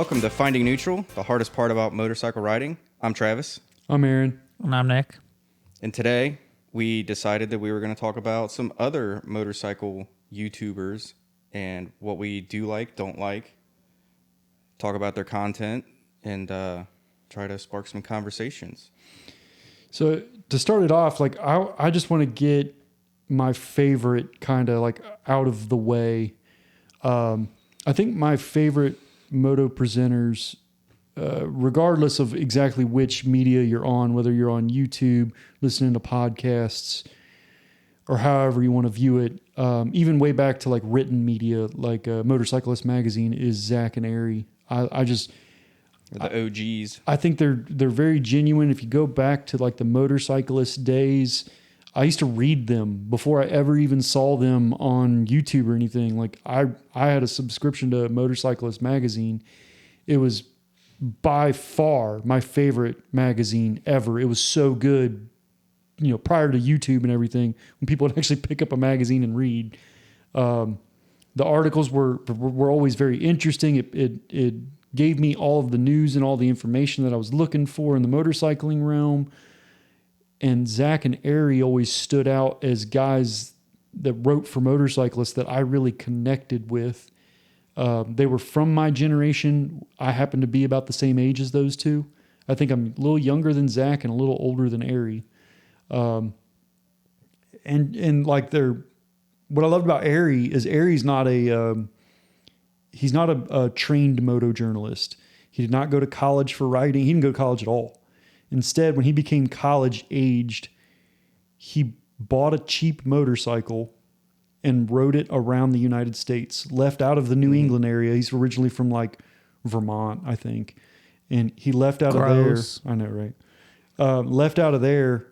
Welcome to Finding Neutral, the hardest part about motorcycle riding. I'm Travis. I'm Aaron. And I'm Nick. And today we decided that we were going to talk about some other motorcycle YouTubers and what we do like, don't like, talk about their content, and try to spark some conversations. So to start it off, like I just want to get my favorite kind of like out of the way. I think my favorite moto presenters, regardless of exactly which media you're on, whether you're on YouTube, listening to podcasts, or however you want to view it, even way back to like written media, like Motorcyclist Magazine, is Zach and Ari. The OGs. I think they're very genuine. If you go back to like the motorcyclist days, I used to read them before I ever even saw them on YouTube or anything. Like I had a subscription to Motorcyclist Magazine. It was by far my favorite magazine ever. It was so good, you know, prior to YouTube and everything, when people would actually pick up a magazine and read. The articles were always very interesting. It gave me all of the news and all the information that I was looking for in the motorcycling realm. And Zach and Ari always stood out as guys that wrote for motorcyclists that I really connected with. They were from my generation. I happen to be about the same age as those two. I think I'm a little younger than Zach and a little older than Ari. And like what I loved about Ari is Ari's not he's not a trained moto journalist. He did not go to college for riding. He didn't go to college at all. Instead, when he became college aged, he bought a cheap motorcycle and rode it around the United States, left out of the New England area. He's originally from like Vermont, I think. And he left out of there. I know, right? Left out of there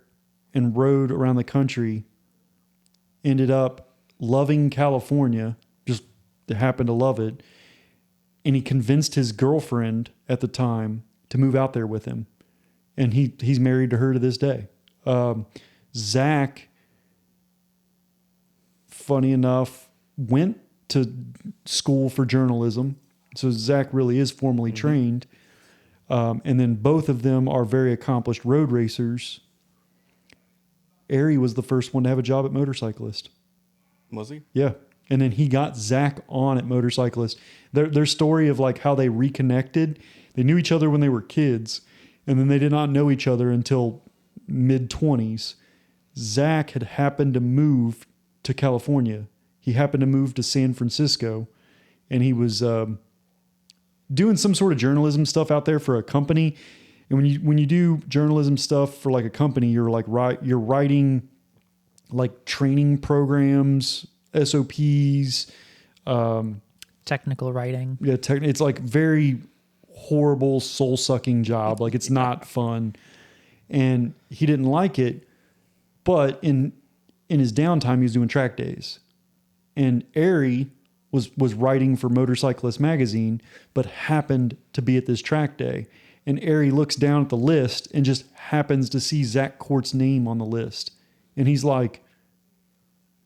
and rode around the country, ended up loving California, just happened to love it. And he convinced his girlfriend at the time to move out there with him. And he's married to her to this day. Zach, funny enough, went to school for journalism. So Zach really is formally trained. And then both of them are very accomplished road racers. Ari was the first one to have a job at Motorcyclist. Was he? Yeah. And then he got Zach on at Motorcyclist. Their story of like how they reconnected, they knew each other when they were kids. And then they did not know each other until mid-20s. Zach had happened to move to California. He happened to move to San Francisco. And he was doing some sort of journalism stuff out there for a company. And when you do journalism stuff for like a company, you're writing like training programs, SOPs. Technical writing. Yeah, it's like very horrible, soul-sucking job. Like it's not fun. And he didn't like it, but in his downtime, he was doing track days. And Ari was writing for Motorcyclist Magazine, but happened to be at this track day. And Ari looks down at the list and just happens to see Zach Court's name on the list. And he's like,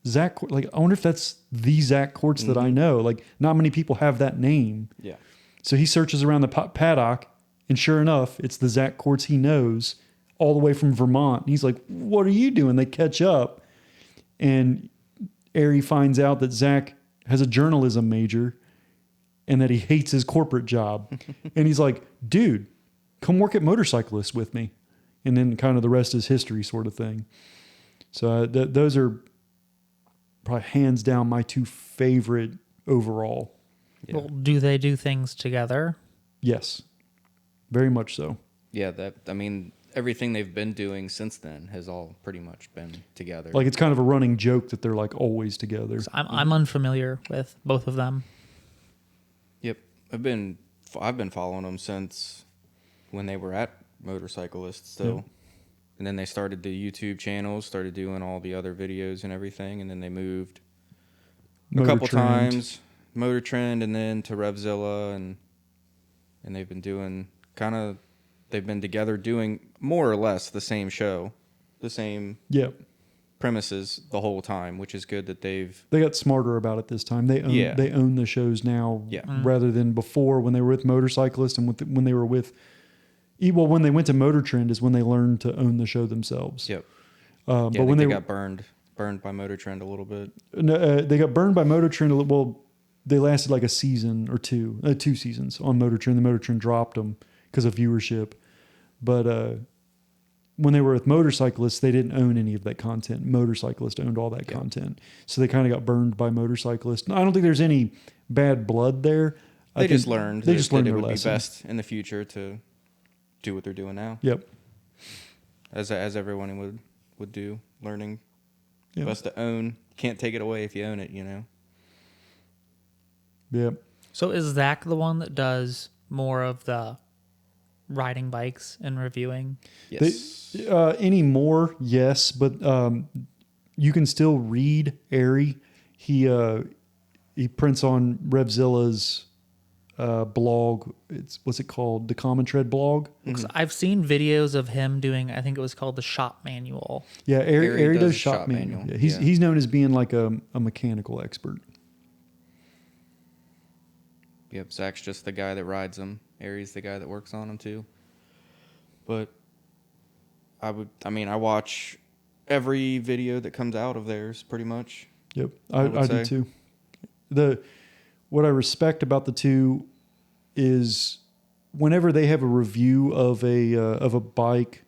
Zach, like, I wonder if that's the Zach Courts that I know. Like, not many people have that name. Yeah. So he searches around the paddock, and sure enough, it's the Zach Courts he knows all the way from Vermont. And he's like, what are you doing? They catch up. And Ari finds out that Zach has a journalism major and that he hates his corporate job. And he's like, dude, come work at Motorcyclist with me. And then kind of the rest is history sort of thing. So those are probably hands down my two favorite overall. Yeah. Well, do they do things together? Yes, very much so. Yeah, everything they've been doing since then has all pretty much been together. Like it's kind of a running joke that they're like always together. So I'm unfamiliar with both of them. Yep. I've been following them since when they were at Motorcyclists. So, Yeah. And then they started the YouTube channels, started doing all the other videos and everything, and then they moved a couple times, Motor Trend, and then to Revzilla, and they've been doing they've been together doing more or less the same show, the same. Yep. premises the whole time, which is good that they've. They got smarter about it this time. They own the shows now, Yeah. rather than before when they were with motorcyclists and when they were with. When they went to Motor Trend is when they learned to own the show themselves. Yep. But Yeah, when they they got burned by Motor Trend a little bit. they got burned by Motor Trend. Well, they lasted like a season or two seasons on Motor Trend. The Motor Trend dropped them because of viewership. But when they were with motorcyclists, they didn't own any of that content. Motorcyclists owned all that content. So they kind of got burned by motorcyclists. I don't think there's any bad blood there. They just learned that it their would lesson. be best in the future to do what they're doing now. Yep. As everyone would do, learning. Yep. Best to own. Can't take it away if you own it, you know? Yep. So is Zach the one that does more of the riding bikes and reviewing? Yes. Anymore, yes, but you can still read Airy. He prints on Revzilla's blog. What's it called? The Common Tread blog. 'Cause I've seen videos of him doing, I think it was called the shop manual. Yeah, Airy does shop shop manual. manual. Yeah, he's known as being like a mechanical expert. Yep, Zach's just the guy that rides them. Ari's the guy that works on them too. But I watch every video that comes out of theirs pretty much. Yep, I I would do say. too. What I respect about the two is whenever they have a review of a bike,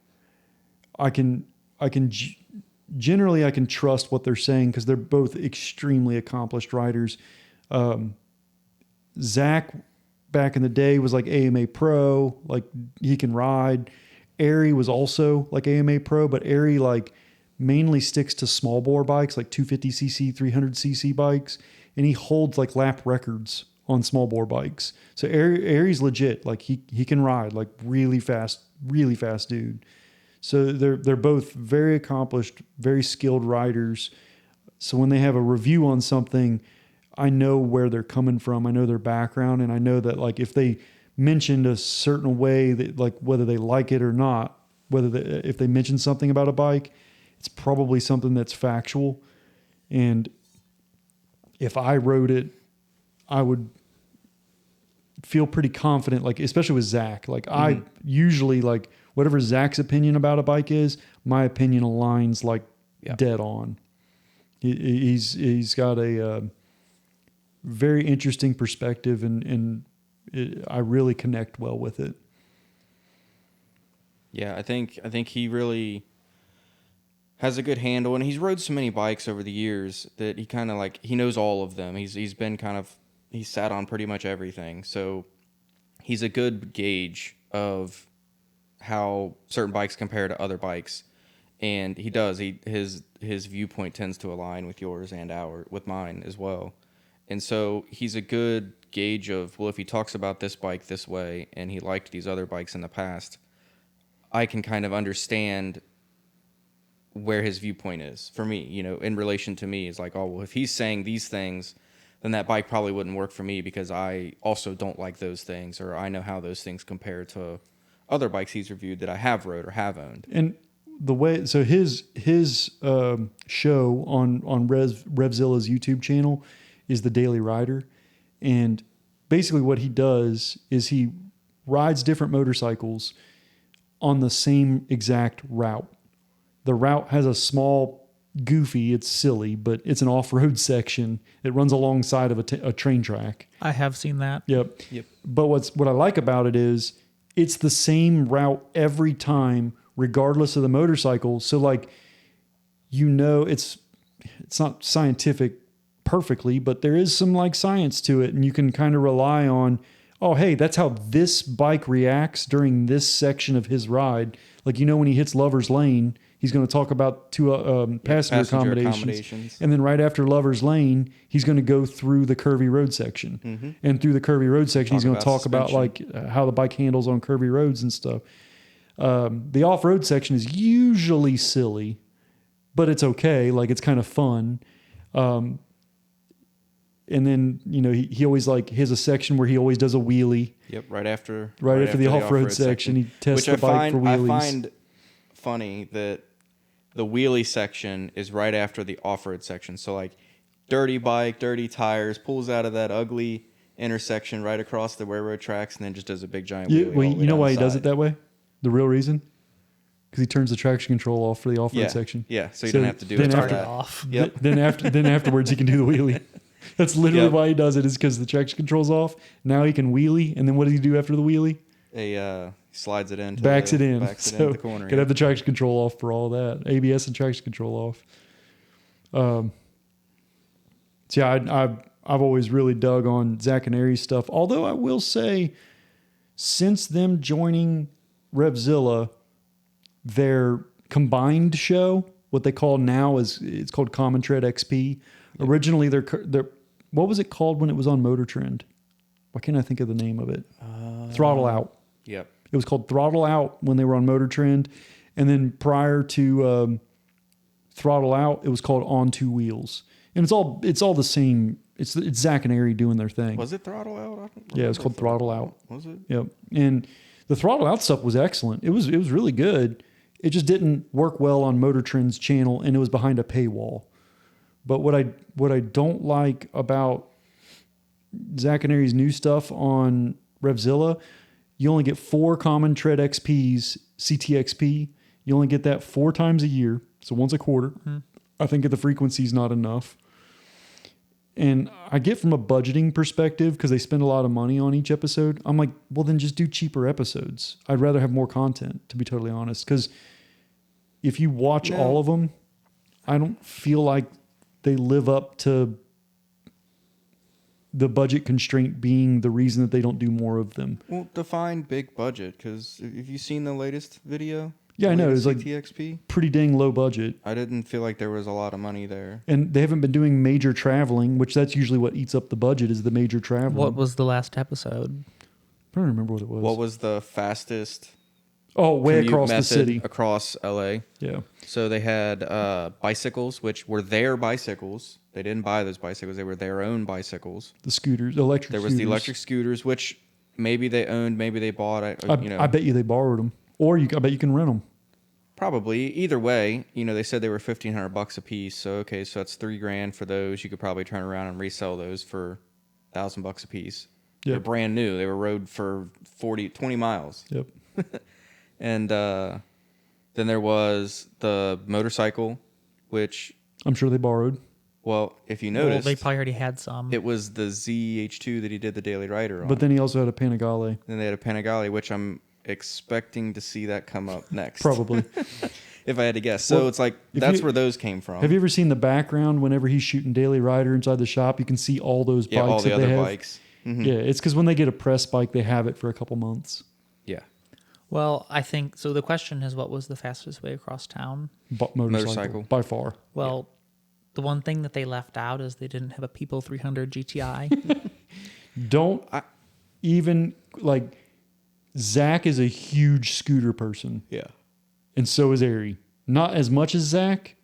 generally I can trust what they're saying because they're both extremely accomplished riders. Zach back in the day was like AMA Pro, like he can ride. Airy was also like AMA Pro, but Airy like mainly sticks to small bore bikes, like 250cc, 300cc bikes, and he holds like lap records on small bore bikes. So Airy's legit, like he can ride like really fast dude. So they're both very accomplished, very skilled riders. So when they have a review on something, I know where they're coming from. I know their background, and I know that like if they mentioned a certain way that like whether they like it or not, if they mention something about a bike, it's probably something that's factual. And if I wrote it, I would feel pretty confident, like especially with Zach. Like I usually like whatever Zach's opinion about a bike is, my opinion aligns like dead on. He's got a very interesting perspective, and I really connect well with it. Yeah, I think he really has a good handle, and he's rode so many bikes over the years that he kind of like he knows all of them. He's sat on pretty much everything, so he's a good gauge of how certain bikes compare to other bikes, and he does. His viewpoint tends to align with yours and with mine as well. And so he's a good gauge of, well, if he talks about this bike this way and he liked these other bikes in the past, I can kind of understand where his viewpoint is for me, you know, in relation to me. It's like, oh, well, if he's saying these things, then that bike probably wouldn't work for me because I also don't like those things, or I know how those things compare to other bikes he's reviewed that I have rode or have owned. And the way, so his show on Revzilla's YouTube channel is the Daily Rider. And basically what he does is he rides different motorcycles on the same exact route. The route has a small, goofy, it's silly, but it's an off-road section that runs alongside of a train track. I have seen that. Yep. But what I like about it is it's the same route every time, regardless of the motorcycle. So like, you know, it's not scientific perfectly, but there is some like science to it, and you can kind of rely on, oh, hey, that's how this bike reacts during this section of his ride. Like, you know, when he hits Lover's Lane, he's going to talk about passenger accommodations. And then right after Lover's Lane, he's going to go through the curvy road section. Mm-hmm. And through the curvy road section, he's going to talk about like how the bike handles on curvy roads and stuff. The off-road section is usually silly, but it's okay. Like, it's kind of fun. And then, you know, he always like has a section where he always does a wheelie. Yep, right after the off-road section, he tests the bike for wheelies. I find funny that the wheelie section is right after the off-road section. So like dirty bike, dirty tires, pulls out of that ugly intersection right across the railroad tracks, and then just does a big giant wheelie. Well, all the way you know down why the he does side. it that way? The real reason? Because he turns the traction control off for the off-road Yeah, section. yeah. So you don't have to do it. then for after- that. Off. Yep. Then afterwards he can do the wheelie. That's literally Yep. why he does it, is because the traction control's off. Now he can wheelie, and then what does he do after the wheelie? Slides it into Backs it in. Backs it So into the corner. could have the traction control off for all that. ABS and traction control off. So yeah, I've always really dug on Zach and Aries stuff. Although I will say, since them joining Revzilla, their combined show, what they call now it's called Common Tread XP. Originally, their what was it called when it was on Motor Trend? Why can't I think of the name of it? Throttle Out. Yep. It was called Throttle Out when they were on Motor Trend, and then prior to Throttle Out, it was called On Two Wheels. And it's all the same. It's Zach and Ari doing their thing. Was it Throttle Out? I don't Yeah, it was remember called Throttle Out. Was it? Yep. And the Throttle Out stuff was excellent. It was really good. It just didn't work well on Motor Trend's channel, and it was behind a paywall. But what I don't like about Zach and Ari's new stuff on Revzilla, you only get 4 Common Tread XPs, CTXP. You only get that 4 times a year, so once a quarter. Mm-hmm. I think the frequency's not enough. And I get from a budgeting perspective, because they spend a lot of money on each episode. I'm like, well, then just do cheaper episodes. I'd rather have more content, to be totally honest. Because if you watch all of them, I don't feel like they live up to the budget constraint being the reason that they don't do more of them. Well, define big budget, because have you seen the latest video? Yeah, I know. It was like TXP. pretty dang low budget. I didn't feel like there was a lot of money there. And they haven't been doing major traveling, which that's usually what eats up the budget, is the major traveling. What was the last episode? I don't remember what it was. What was the fastest way commute across the method city. across LA? Yeah. So they had bicycles, which were their bicycles. They didn't buy those bicycles. They were their own bicycles. The scooters, electric There was scooters. the electric scooters, which maybe they owned, maybe they bought. I bet you they borrowed them. Or I bet you can rent them. Probably. Either way, they said they were $1,500 a piece. So okay, so that's $3,000 for those. You could probably turn around and resell those for $1,000 a piece. Yep. They're brand new. They were rode for 20 miles. Yep. And then there was the motorcycle, which, I'm sure they borrowed. well, if you Well, noticed, they probably already had some. it was the ZH2 that he did the Daily Rider on. But then he also had a Panigale. Then they had a Panigale, which I'm expecting to see that come up next. Probably. If I had to guess. So Well, it's like, if that's you- where those came from. Have you ever seen the background whenever he's shooting Daily Rider inside the shop? You can see all those bikes Yeah, all the that they other have. bikes. Mhm. Yeah, it's because when they get a press bike, they have it for a couple months. Yeah. Well, I think so. The question is, what was the fastest way across town? Motorcycle. By far. Well, the one thing that they left out is they didn't have a People 300 GTI. Don't even, like, Zach is a huge scooter person. Yeah. And so is Ari. Not as much as Zach,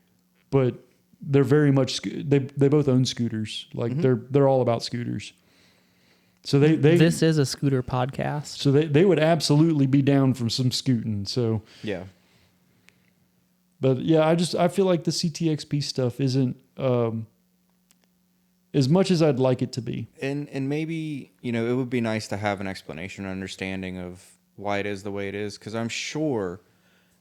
but they're very much, they both own scooters. Like, they're all about scooters. So they This is a scooter podcast. So they would absolutely be down for some scooting. So, Yeah. but yeah, I feel like the CTXP stuff isn't as much as I'd like it to be. And maybe, it would be nice to have an explanation or understanding of why it is the way it is, because I'm sure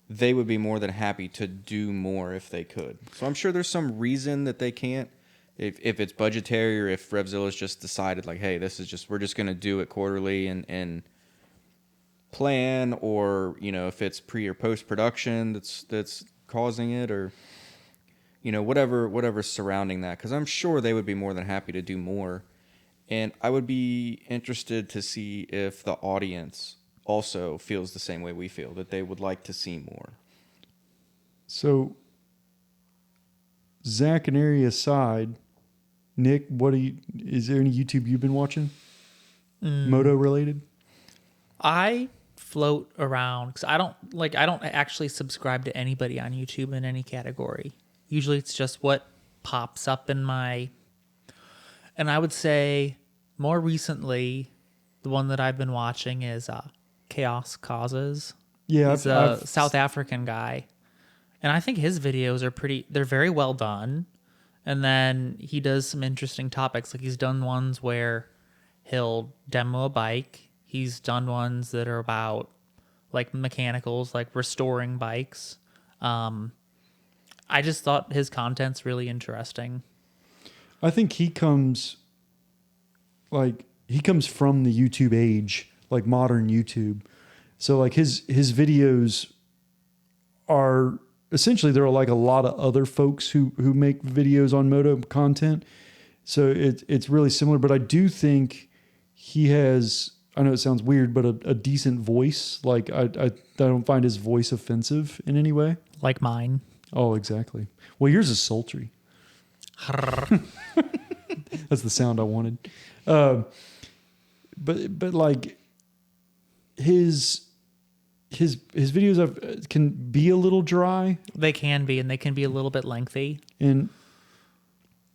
they would be more than happy to do more if they could. So I'm sure there's some reason that they can't, if it's budgetary, or if Revzilla's just decided like, hey, we're just going to do it quarterly and plan, or, if it's pre or post production that's causing it, or whatever's surrounding that, because I'm sure they would be more than happy to do more. And I would be interested to see if the audience also feels the same way we feel, that they would like to see more. So, Zach and Ari aside, Nick, is there any YouTube you've been watching? Moto related? I float around because I don't actually subscribe to anybody on YouTube in any category. Usually it's just what pops up in my, and I would say more recently, the one that I've been watching is Chaos Causes. Yeah, He's a South African guy. And I think his videos are they're very well done. And then he does some interesting topics. Like he's done ones where he'll demo a bike. He's done ones that are about like mechanicals, like restoring bikes. I just thought his content's really interesting. I think he comes from the YouTube age, like modern YouTube. So like his videos are essentially, there are like a lot of other folks who make videos on moto content. So it's really similar, but I do think he has, I know it sounds weird, but a decent voice. Like I don't find his voice offensive in any way. Like mine. Oh, exactly. Well, yours is sultry. That's the sound I wanted. But like his videos can be a little dry. They can be, and they can be a little bit lengthy. And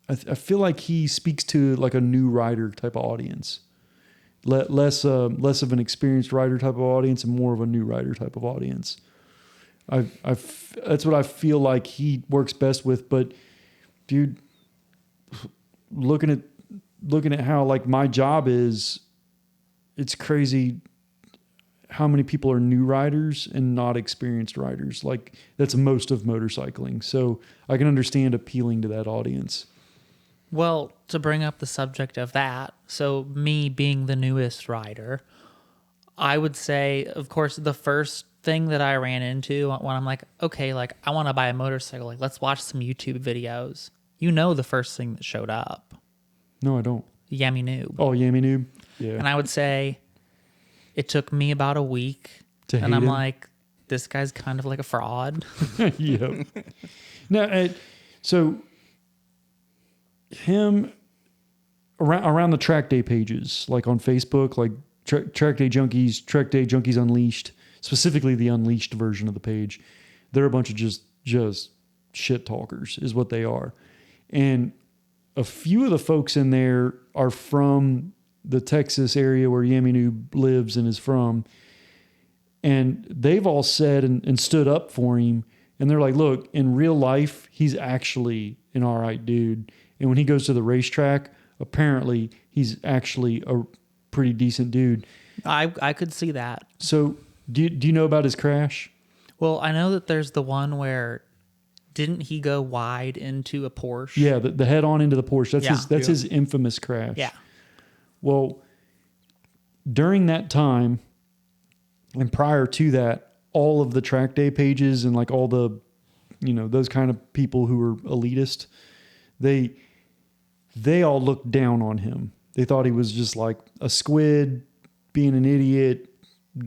I feel like he speaks to like a new rider type of audience. Less of an experienced rider type of audience and more of a new rider type of audience. That's what I feel like he works best with. But dude, looking at how like my job is, it's crazy how many people are new riders and not experienced riders. Like that's most of motorcycling. So I can understand appealing to that audience. Well, to bring up the subject of that, so me being the newest rider, I would say, of course, the first thing that I ran into when I'm like, okay, like I want to buy a motorcycle, like let's watch some YouTube videos. You know, the first thing that showed up. No, I don't. Yummy Noob. Oh, Yammy Noob. Yeah. And I would say it took me about a week. To and hate I'm him? like, this guy's kind of like a fraud. Yep. Now, so him around the track day pages, like on Facebook, like Track Day Junkies Unleashed, specifically the Unleashed version of the page, they're a bunch of just shit talkers is what they are. And a few of the folks in there are from the Texas area where Yammy Noob lives and is from. And they've all said and stood up for him. And they're like, look, in real life, he's actually an all right dude. And when he goes to the racetrack, apparently he's actually a pretty decent dude. I could see that. So do you know about his crash? Well, I know that there's the one where didn't he go wide into a Porsche? Yeah, the head on into the Porsche. That's Yeah. his infamous crash. Yeah. Well, during that time and prior to that, all of the track day pages and like all the, those kind of people who were elitist, they all looked down on him. They thought he was just like a squid, being an idiot,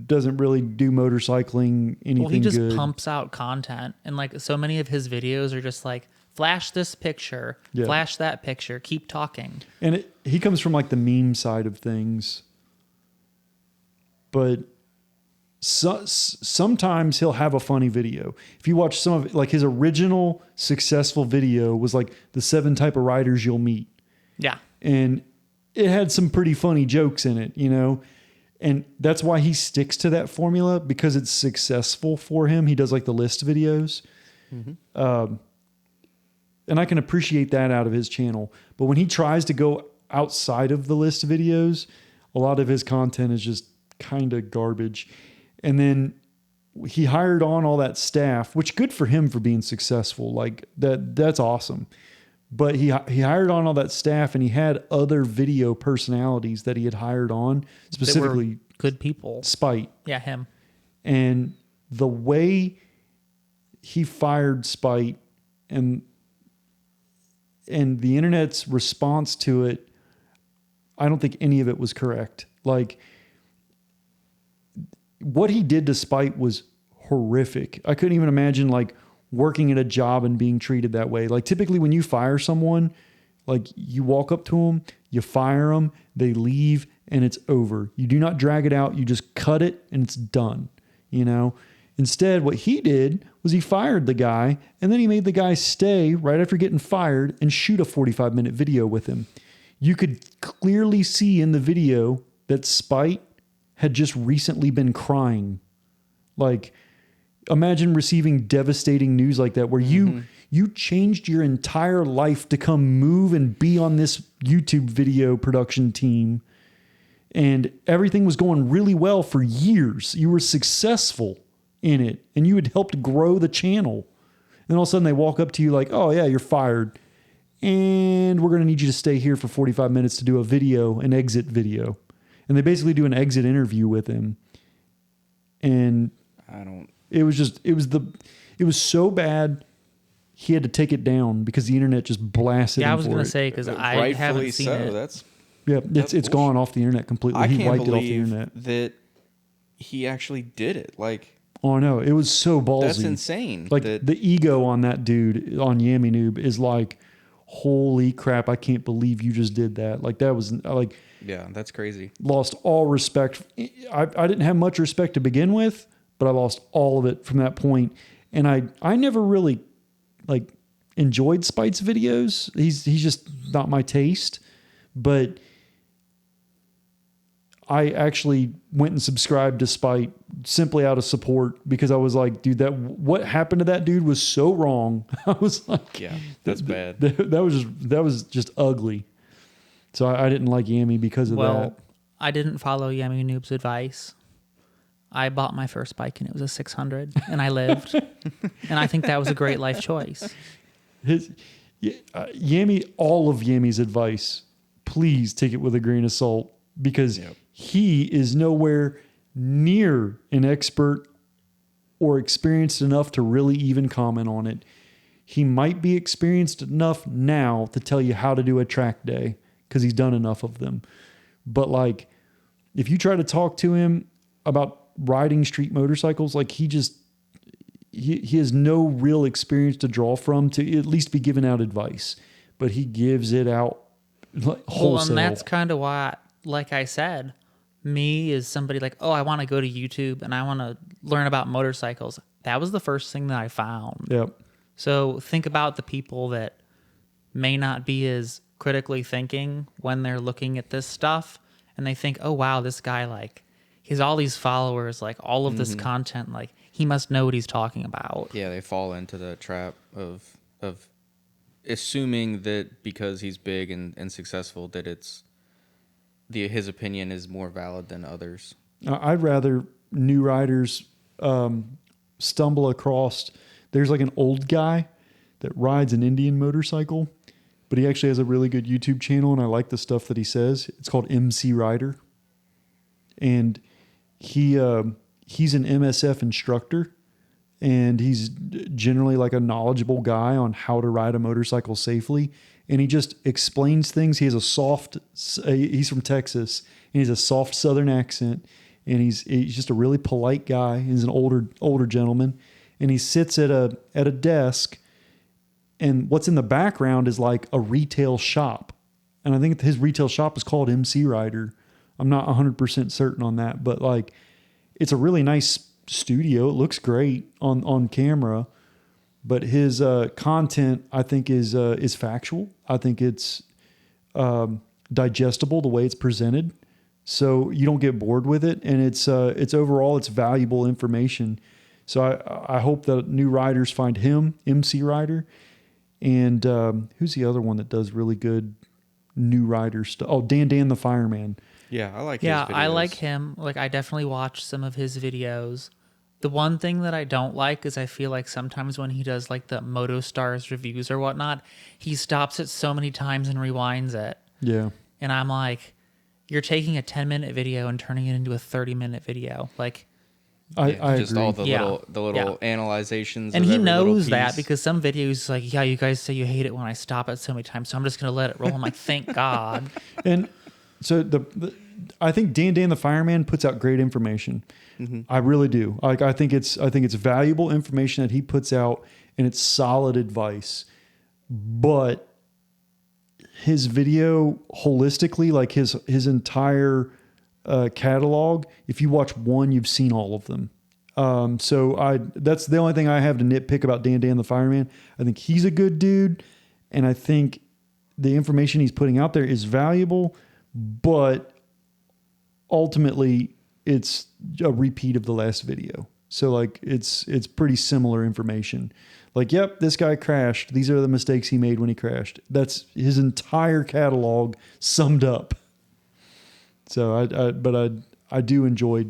doesn't really do motorcycling anything good. Well, he just pumps out content. And like so many of his videos are just like, flash this picture, flash that picture, keep talking. And he comes from like the meme side of things. But sometimes he'll have a funny video. If you watch some of it, like his original successful video was like the 7 type of riders you'll meet. Yeah. And it had some pretty funny jokes in it, And that's why he sticks to that formula, because it's successful for him. He does like the list videos. Mm-hmm. And I can appreciate that out of his channel. But when he tries to go outside of the list videos, a lot of his content is just kind of garbage. And then he hired on all that staff, which good for him for being successful. Like that's awesome. But he hired on all that staff, and he had other video personalities that he had hired on, specifically good people. Spite. Yeah, him. And the way he fired Spite and the internet's response to it, I don't think any of it was correct. Like what he did to Spite was horrific. I couldn't even imagine like working at a job and being treated that way. Like typically when you fire someone, like you walk up to them, you fire them, they leave, and it's over. You do not drag it out. You just cut it and it's done. Instead, what he did was he fired the guy, and then he made the guy stay right after getting fired and shoot a 45-minute video with him. You could clearly see in the video that Spite had just recently been crying. Like imagine receiving devastating news like that, where you changed your entire life to come move and be on this YouTube video production team, and everything was going really well for years. You were successful in it, and you had helped grow the channel. And all of a sudden they walk up to you like, oh yeah, you're fired. And we're going to need you to stay here for 45 minutes to do a video, an exit video. And they basically do an exit interview with him. And it was so bad, he had to take it down because the internet just blasted him. Yeah, I was going to to say, because I haven't seen it. It's gone off the internet completely. He wiped it off the internet. That he actually did it. Like, oh no, it was so ballsy. that's insane. Like the ego on that dude on Yammy Noob is like, holy crap, I can't believe you just did that. Like that was like, yeah, that's crazy. Lost all respect. I didn't have much respect to begin with, but I lost all of it from that point. And I never really like enjoyed Spite's videos. He's just not my taste, but I actually went and subscribed to Spite simply out of support because I was like, dude, what happened to that dude was so wrong. I was like, yeah, that's bad. That was just ugly. So I didn't like Yammy because of that. I didn't follow Yammy Noob's advice. I bought my first bike and it was a 600 and I lived. And I think that was a great life choice. Yammy, all of Yammy's advice, please take it with a grain of salt because he is nowhere near an expert or experienced enough to really even comment on it. He might be experienced enough now to tell you how to do a track day because he's done enough of them. But like, if you try to talk to him about riding street motorcycles, like he has no real experience to draw from to at least be giving out advice, but he gives it out like wholesale. Well, and that's kind of why, like I said, me as somebody like, oh, I want to go to YouTube and I want to learn about motorcycles. That was the first thing that I found. Yep. So think about the people that may not be as critically thinking when they're looking at this stuff and they think, oh, wow, this guy, like, he has all these followers, like all of this content, like he must know what he's talking about. Yeah, they fall into the trap of assuming that because he's big and successful that his opinion is more valid than others. I'd rather new riders stumble across. There's like an old guy that rides an Indian motorcycle, but he actually has a really good YouTube channel, and I like the stuff that he says. It's called MC Rider, and he's an MSF instructor, and he's generally like a knowledgeable guy on how to ride a motorcycle safely. And he just explains things. He has he's from Texas, and he has a soft Southern accent, and he's just a really polite guy. He's an older gentleman, and he sits at a desk, and what's in the background is like a retail shop. And I think his retail shop is called MC Rider. I'm not 100% certain on that, but like it's a really nice studio. It looks great on camera, but his content I think is factual. I think it's digestible the way it's presented, so you don't get bored with it, and it's overall it's valuable information. So I hope that new riders find him, MC Rider, and who's the other one that does really good new rider stuff? Oh, Dan the Fireman. Yeah, I like his videos. I like him. Like, I definitely watch some of his videos. The one thing that I don't like is I feel like sometimes when he does like the Moto Stars reviews or whatnot, he stops it so many times and rewinds it. Yeah. And I'm like, you're taking a 10-minute video and turning it into a 30-minute video. Like, I just agree. all the little analyzations. And of he every little knows that piece. because some videos like, yeah, you guys say you hate it when I stop it so many times, so I'm just gonna let it roll. I'm like, thank God. And so I think Dan the Fireman puts out great information. Mm-hmm. I really do. Like I think it's valuable information that he puts out, and it's solid advice. But his video holistically, like his entire catalog, if you watch one, you've seen all of them. So that's the only thing I have to nitpick about Dan the Fireman. I think he's a good dude, and I think the information he's putting out there is valuable, but ultimately it's a repeat of the last video. So like it's pretty similar information. Like, yep, this guy crashed. These are the mistakes he made when he crashed. That's his entire catalog summed up. So I do enjoy.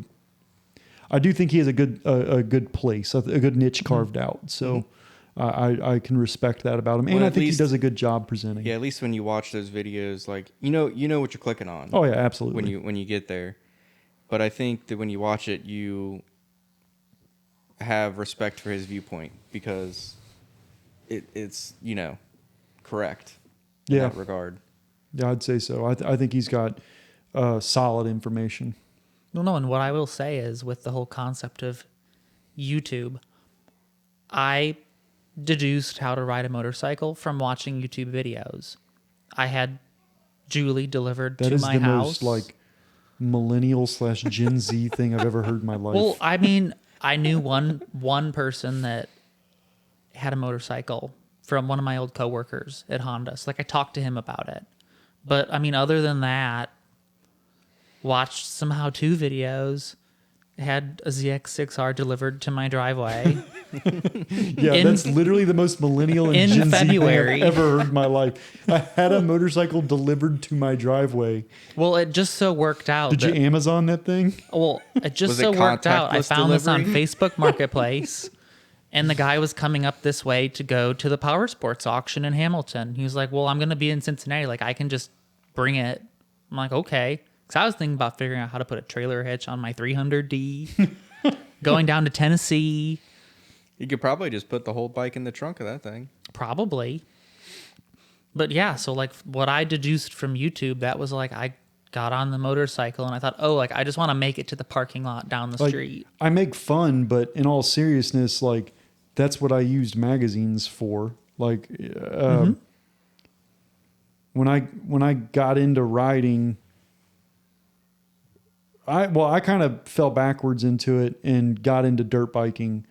I do think he has a good place, a good niche carved out. So I can respect that about him, and Well, I at think he least- does a good job presenting. Yeah, at least when you watch those videos, like you know what you're clicking on. Oh yeah, absolutely. When you get there. But I think that when you watch it, you have respect for his viewpoint because it's correct in Yeah. that regard. Yeah, I'd say so. I think he's got solid information. Well, no, and what I will say is with the whole concept of YouTube, I deduced how to ride a motorcycle from watching YouTube videos. I had Julie delivered That to is my the house. most like millennial / Gen Z thing I've ever heard in my life. Well, I mean, I knew one person that had a motorcycle from one of my old coworkers at Honda. So like I talked to him about it. But I mean, other than that, watched some how-to videos, had a ZX6R delivered to my driveway. Yeah, In- that's literally the most millennial and in Gen February. Z thing I've ever heard in my life. I had a motorcycle delivered to my driveway. Well, it just so worked out. Did you that, Amazon that thing? Well, it just Was it so worked out. I contactless found this on delivery? Facebook Marketplace, and the guy was coming up this way to go to the Power Sports auction in Hamilton. He was like, "Well, I'm going to be in Cincinnati. Like, I can just bring it." I'm like, "Okay," because I was thinking about figuring out how to put a trailer hitch on my 300D, going down to Tennessee, You could probably just put the whole bike in the trunk of that thing. probably. But yeah, so like what I deduced from YouTube, that was like I got on the motorcycle and I thought, oh, like I just want to make it to the parking lot down the Like, street. I make fun, but in all seriousness, like that's what I used magazines for. Like when I got into riding, I kind of fell backwards into it and got into dirt biking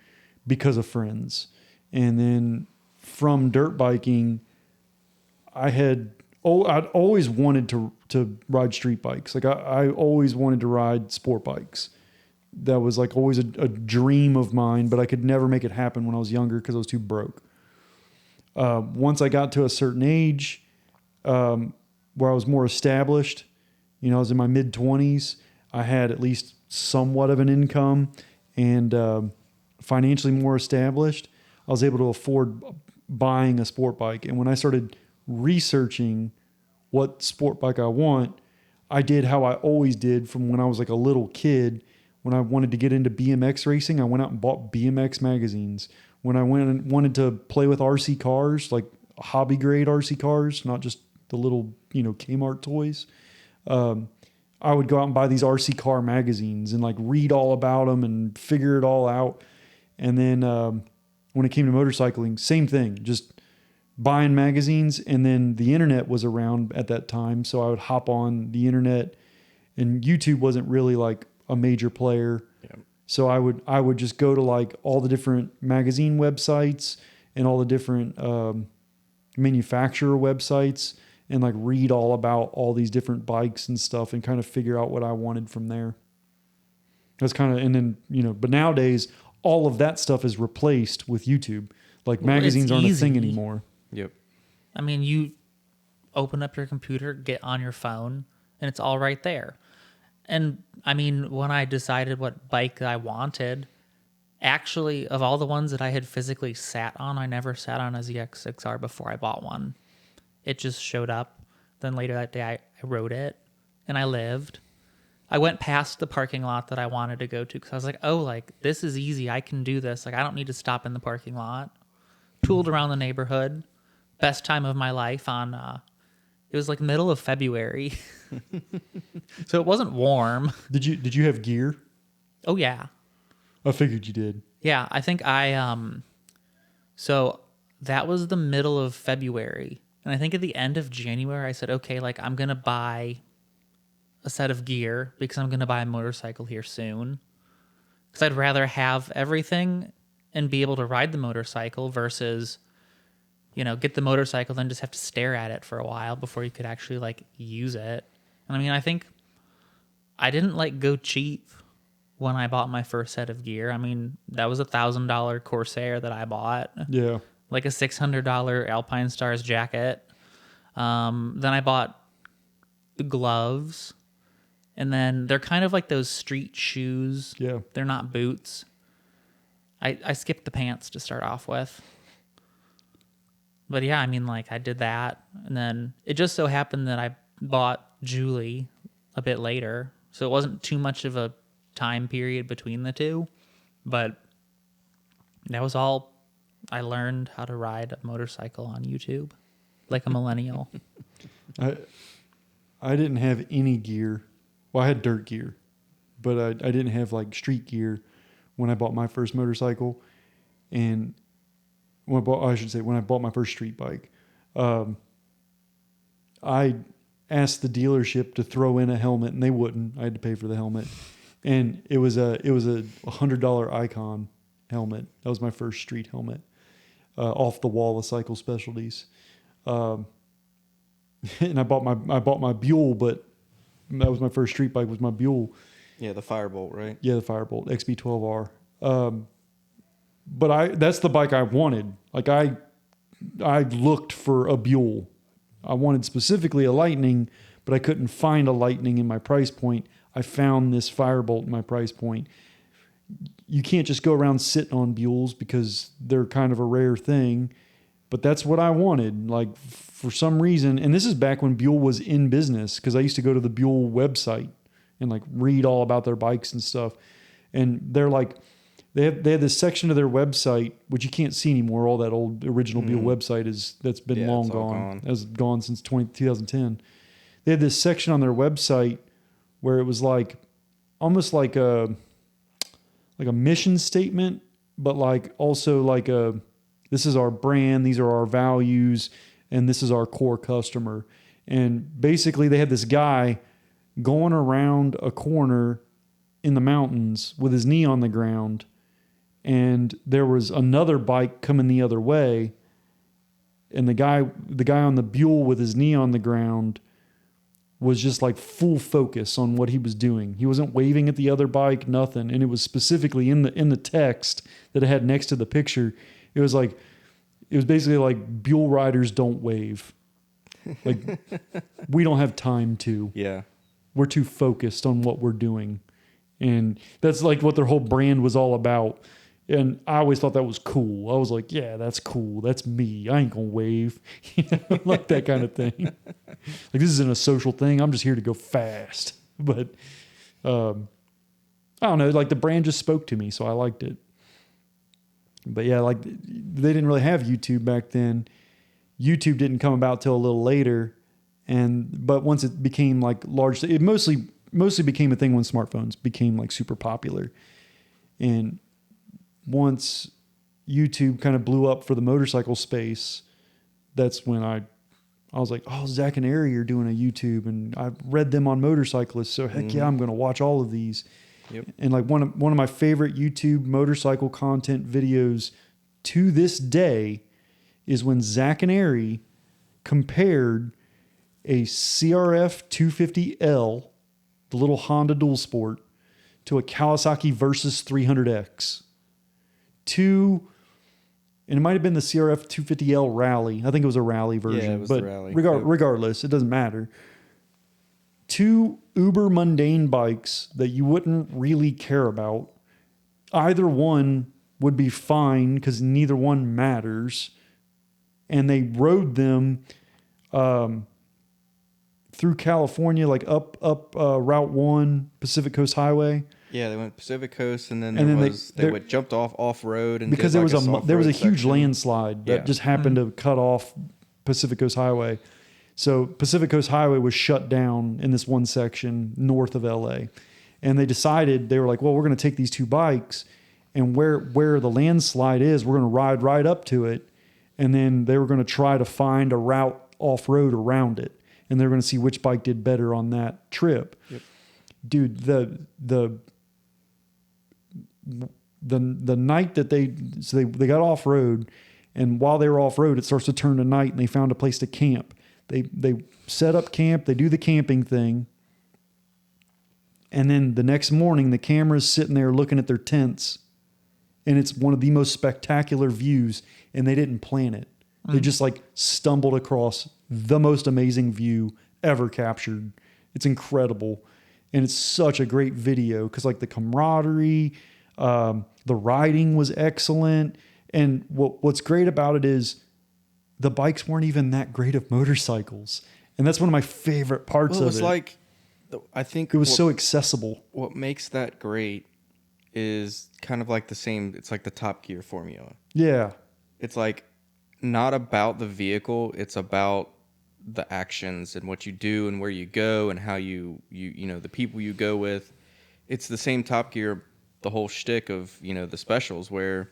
because of friends. And then from dirt biking, I'd always wanted to ride street bikes. Like I always wanted to ride sport bikes. That was like always a dream of mine, but I could never make it happen when I was younger because I was too broke. Once I got to a certain age, where I was more established, I was in my mid 20s. I had at least somewhat of an income and financially more established. I was able to afford buying a sport bike. And when I started researching what sport bike I want, I did how I always did from when I was like a little kid. When I wanted to get into BMX racing, I went out and bought BMX magazines. When I went and wanted to play with RC cars, like hobby grade RC cars, not just the little, Kmart toys, I would go out and buy these RC car magazines and like read all about them and figure it all out. And then when it came to motorcycling, same thing, just buying magazines. And then the internet was around at that time. So I would hop on the internet, and YouTube wasn't really like a major player. Yeah. So I would just go to like all the different magazine websites and all the different manufacturer websites and like read all about all these different bikes and stuff and kind of figure out what I wanted from there. That's kind of, and then, but nowadays all of that stuff is replaced with YouTube. Like Well, magazines it's aren't a thing easy. anymore. Yep. I mean, you open up your computer, get on your phone, and it's all right there. And I mean, when I decided what bike I wanted, actually, of all the ones that I had physically sat on, I never sat on a ZX6R before I bought one. It just showed up. Then later that day, I rode it, and I lived. I went past the parking lot that I wanted to go to because I was like, oh, like, this is easy. I can do this. Like, I don't need to stop in the parking lot. Tooled around the neighborhood. Best time of my life on, it was like middle of February. So it wasn't warm. Did you have gear? Oh, yeah. I figured you did. Yeah, I think so that was the middle of February. And I think at the end of January, I said, okay, like I'm going to buy a set of gear because I'm going to buy a motorcycle here soon. Because I'd rather have everything and be able to ride the motorcycle versus, get the motorcycle, then just have to stare at it for a while before you could actually like use it. And I mean, I think I didn't like go cheap when I bought my first set of gear. I mean, that was $1,000 Corsair that I bought. Yeah. Like a $600 Alpine Stars jacket. Then I bought gloves. And then they're kind of like those street shoes. Yeah. They're not boots. I skipped the pants to start off with. But yeah, I mean, like I did that. And then it just so happened that I bought Julie a bit later. So it wasn't too much of a time period between the two. But that was all. I learned how to ride a motorcycle on YouTube like a millennial. I didn't have any gear. Well, I had dirt gear, but I didn't have like street gear when I bought my first motorcycle. And when I bought my first street bike, I asked the dealership to throw in a helmet, and they wouldn't. I had to pay for the helmet, and it was a $100 Icon helmet. That was my first street helmet, off the wall of Cycle Specialties. And I bought my Buell, but that was my first street bike. Was my Buell. Yeah, the Firebolt, right? Yeah, the Firebolt XB12R. But that's the bike I wanted. Like I looked for a Buell. I wanted specifically a Lightning, but I couldn't find a Lightning in my price point. I found this Firebolt in my price point. You can't just go around sitting on Buells because they're kind of a rare thing. But that's what I wanted. Like for some reason, and this is back when Buell was in business, because I used to go to the Buell website and like read all about their bikes and stuff. And they're like, they had this section of their website which you can't see anymore. All that old original Buell website that's been long gone. Has gone since 2010. They had this section on their website where it was like almost like a mission statement, but like also like this is our brand, these are our values, and this is our core customer. And basically they had this guy going around a corner in the mountains with his knee on the ground, and there was another bike coming the other way, and the guy on the Buell with his knee on the ground was just like full focus on what he was doing. He wasn't waving at the other bike, nothing. And it was specifically in the text that it had next to the picture. It was basically like Buell riders don't wave. Like we don't have time to. Yeah. We're too focused on what we're doing. And that's like what their whole brand was all about. And I always thought that was cool. I was like, yeah, that's cool. That's me. I ain't going to wave. Like that kind of thing. Like this isn't a social thing. I'm just here to go fast. But I don't know. Like the brand just spoke to me, so I liked it. But yeah, like they didn't really have YouTube back then. YouTube didn't come about till a little later. But once it became like large, it mostly became a thing when smartphones became like super popular. And once YouTube kind of blew up for the motorcycle space, that's when I was like, oh, Zach and Ari are doing a YouTube, and I've read them on Motorcyclists, so heck yeah, I'm going to watch all of these. Yep. And like one of my favorite YouTube motorcycle content videos to this day is when Zach and Ari compared a CRF 250L, the little Honda Dual Sport, to a Kawasaki Versys 300X. And it might have been the CRF 250L Rally. I think it was a Rally version. Yeah, it was but the Rally. Regardless, it doesn't matter. Two uber mundane bikes that you wouldn't really care about. Either one would be fine because neither one matters. And they rode them through California, like up Route 1, Pacific Coast Highway. Yeah, they went Pacific Coast, and then they went jumped off road, and because did there like was a soft-road huge section. landslide that just happened to cut off Pacific Coast Highway. So Pacific Coast Highway was shut down in this one section north of LA, and they were like, well, we're going to take these two bikes, and where the landslide is, we're going to ride right up to it, and then they were going to try to find a route off road around it, and they were going to see which bike did better on that trip. Yep. Dude, the night that they got off road, and while they were off road, it starts to turn to night, and they found a place to camp. They set up camp. They do the camping thing, And then the next morning, the camera's sitting there looking at their tents, and it's one of the most spectacular views, and they didn't plan it. They just like stumbled across the most amazing view ever captured. It's incredible. And it's such a great video because like the camaraderie, the riding was excellent. And what's great about it is the bikes weren't even that great of motorcycles. And that's one of my favorite parts Well, it of was it. like, I think It was so accessible. what makes that great is kind of like the same. It's like the Top Gear formula. Yeah. It's like not about the vehicle. It's about the actions and what you do and where you go and how you know, the people you go with. It's the same Top Gear, the whole shtick of, you know, the specials where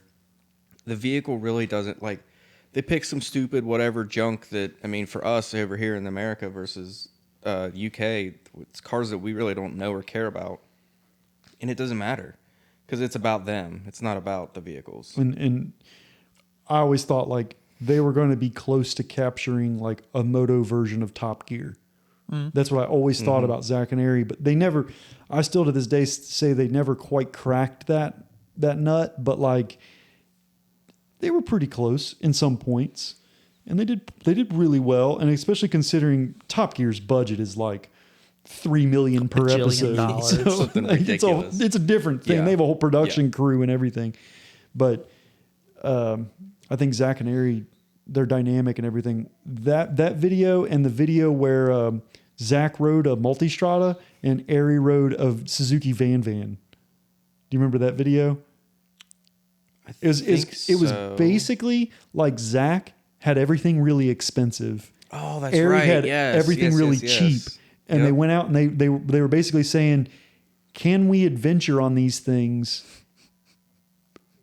the vehicle really doesn't like, they pick some stupid whatever junk that, I mean, for us over here in America versus UK, it's cars that we really don't know or care about. And it doesn't matter because it's about them. It's not about the vehicles. And I always thought like they were going to be close to capturing like a moto version of Top Gear. That's what I always thought about Zach and Ari, but they never, I still to this day say they never quite cracked that nut, but like they were pretty close in some points and they did really well. And especially considering Top Gear's budget is like $3 million per bajillion episode. dollars. So, Something like, ridiculous. it's a different thing. Yeah. They have a whole production Yeah. crew and everything, but I think Zach and Ari, their dynamic and everything. That video and the video where Zach rode a Multistrada and Ari rode a Suzuki Van. Do you remember that video? It was so. Basically like Zach had everything really expensive. Oh, that's Ari right. had Yes, everything yes, really yes, yes. cheap, and Yep. they went out and they were basically saying, "Can we adventure on these things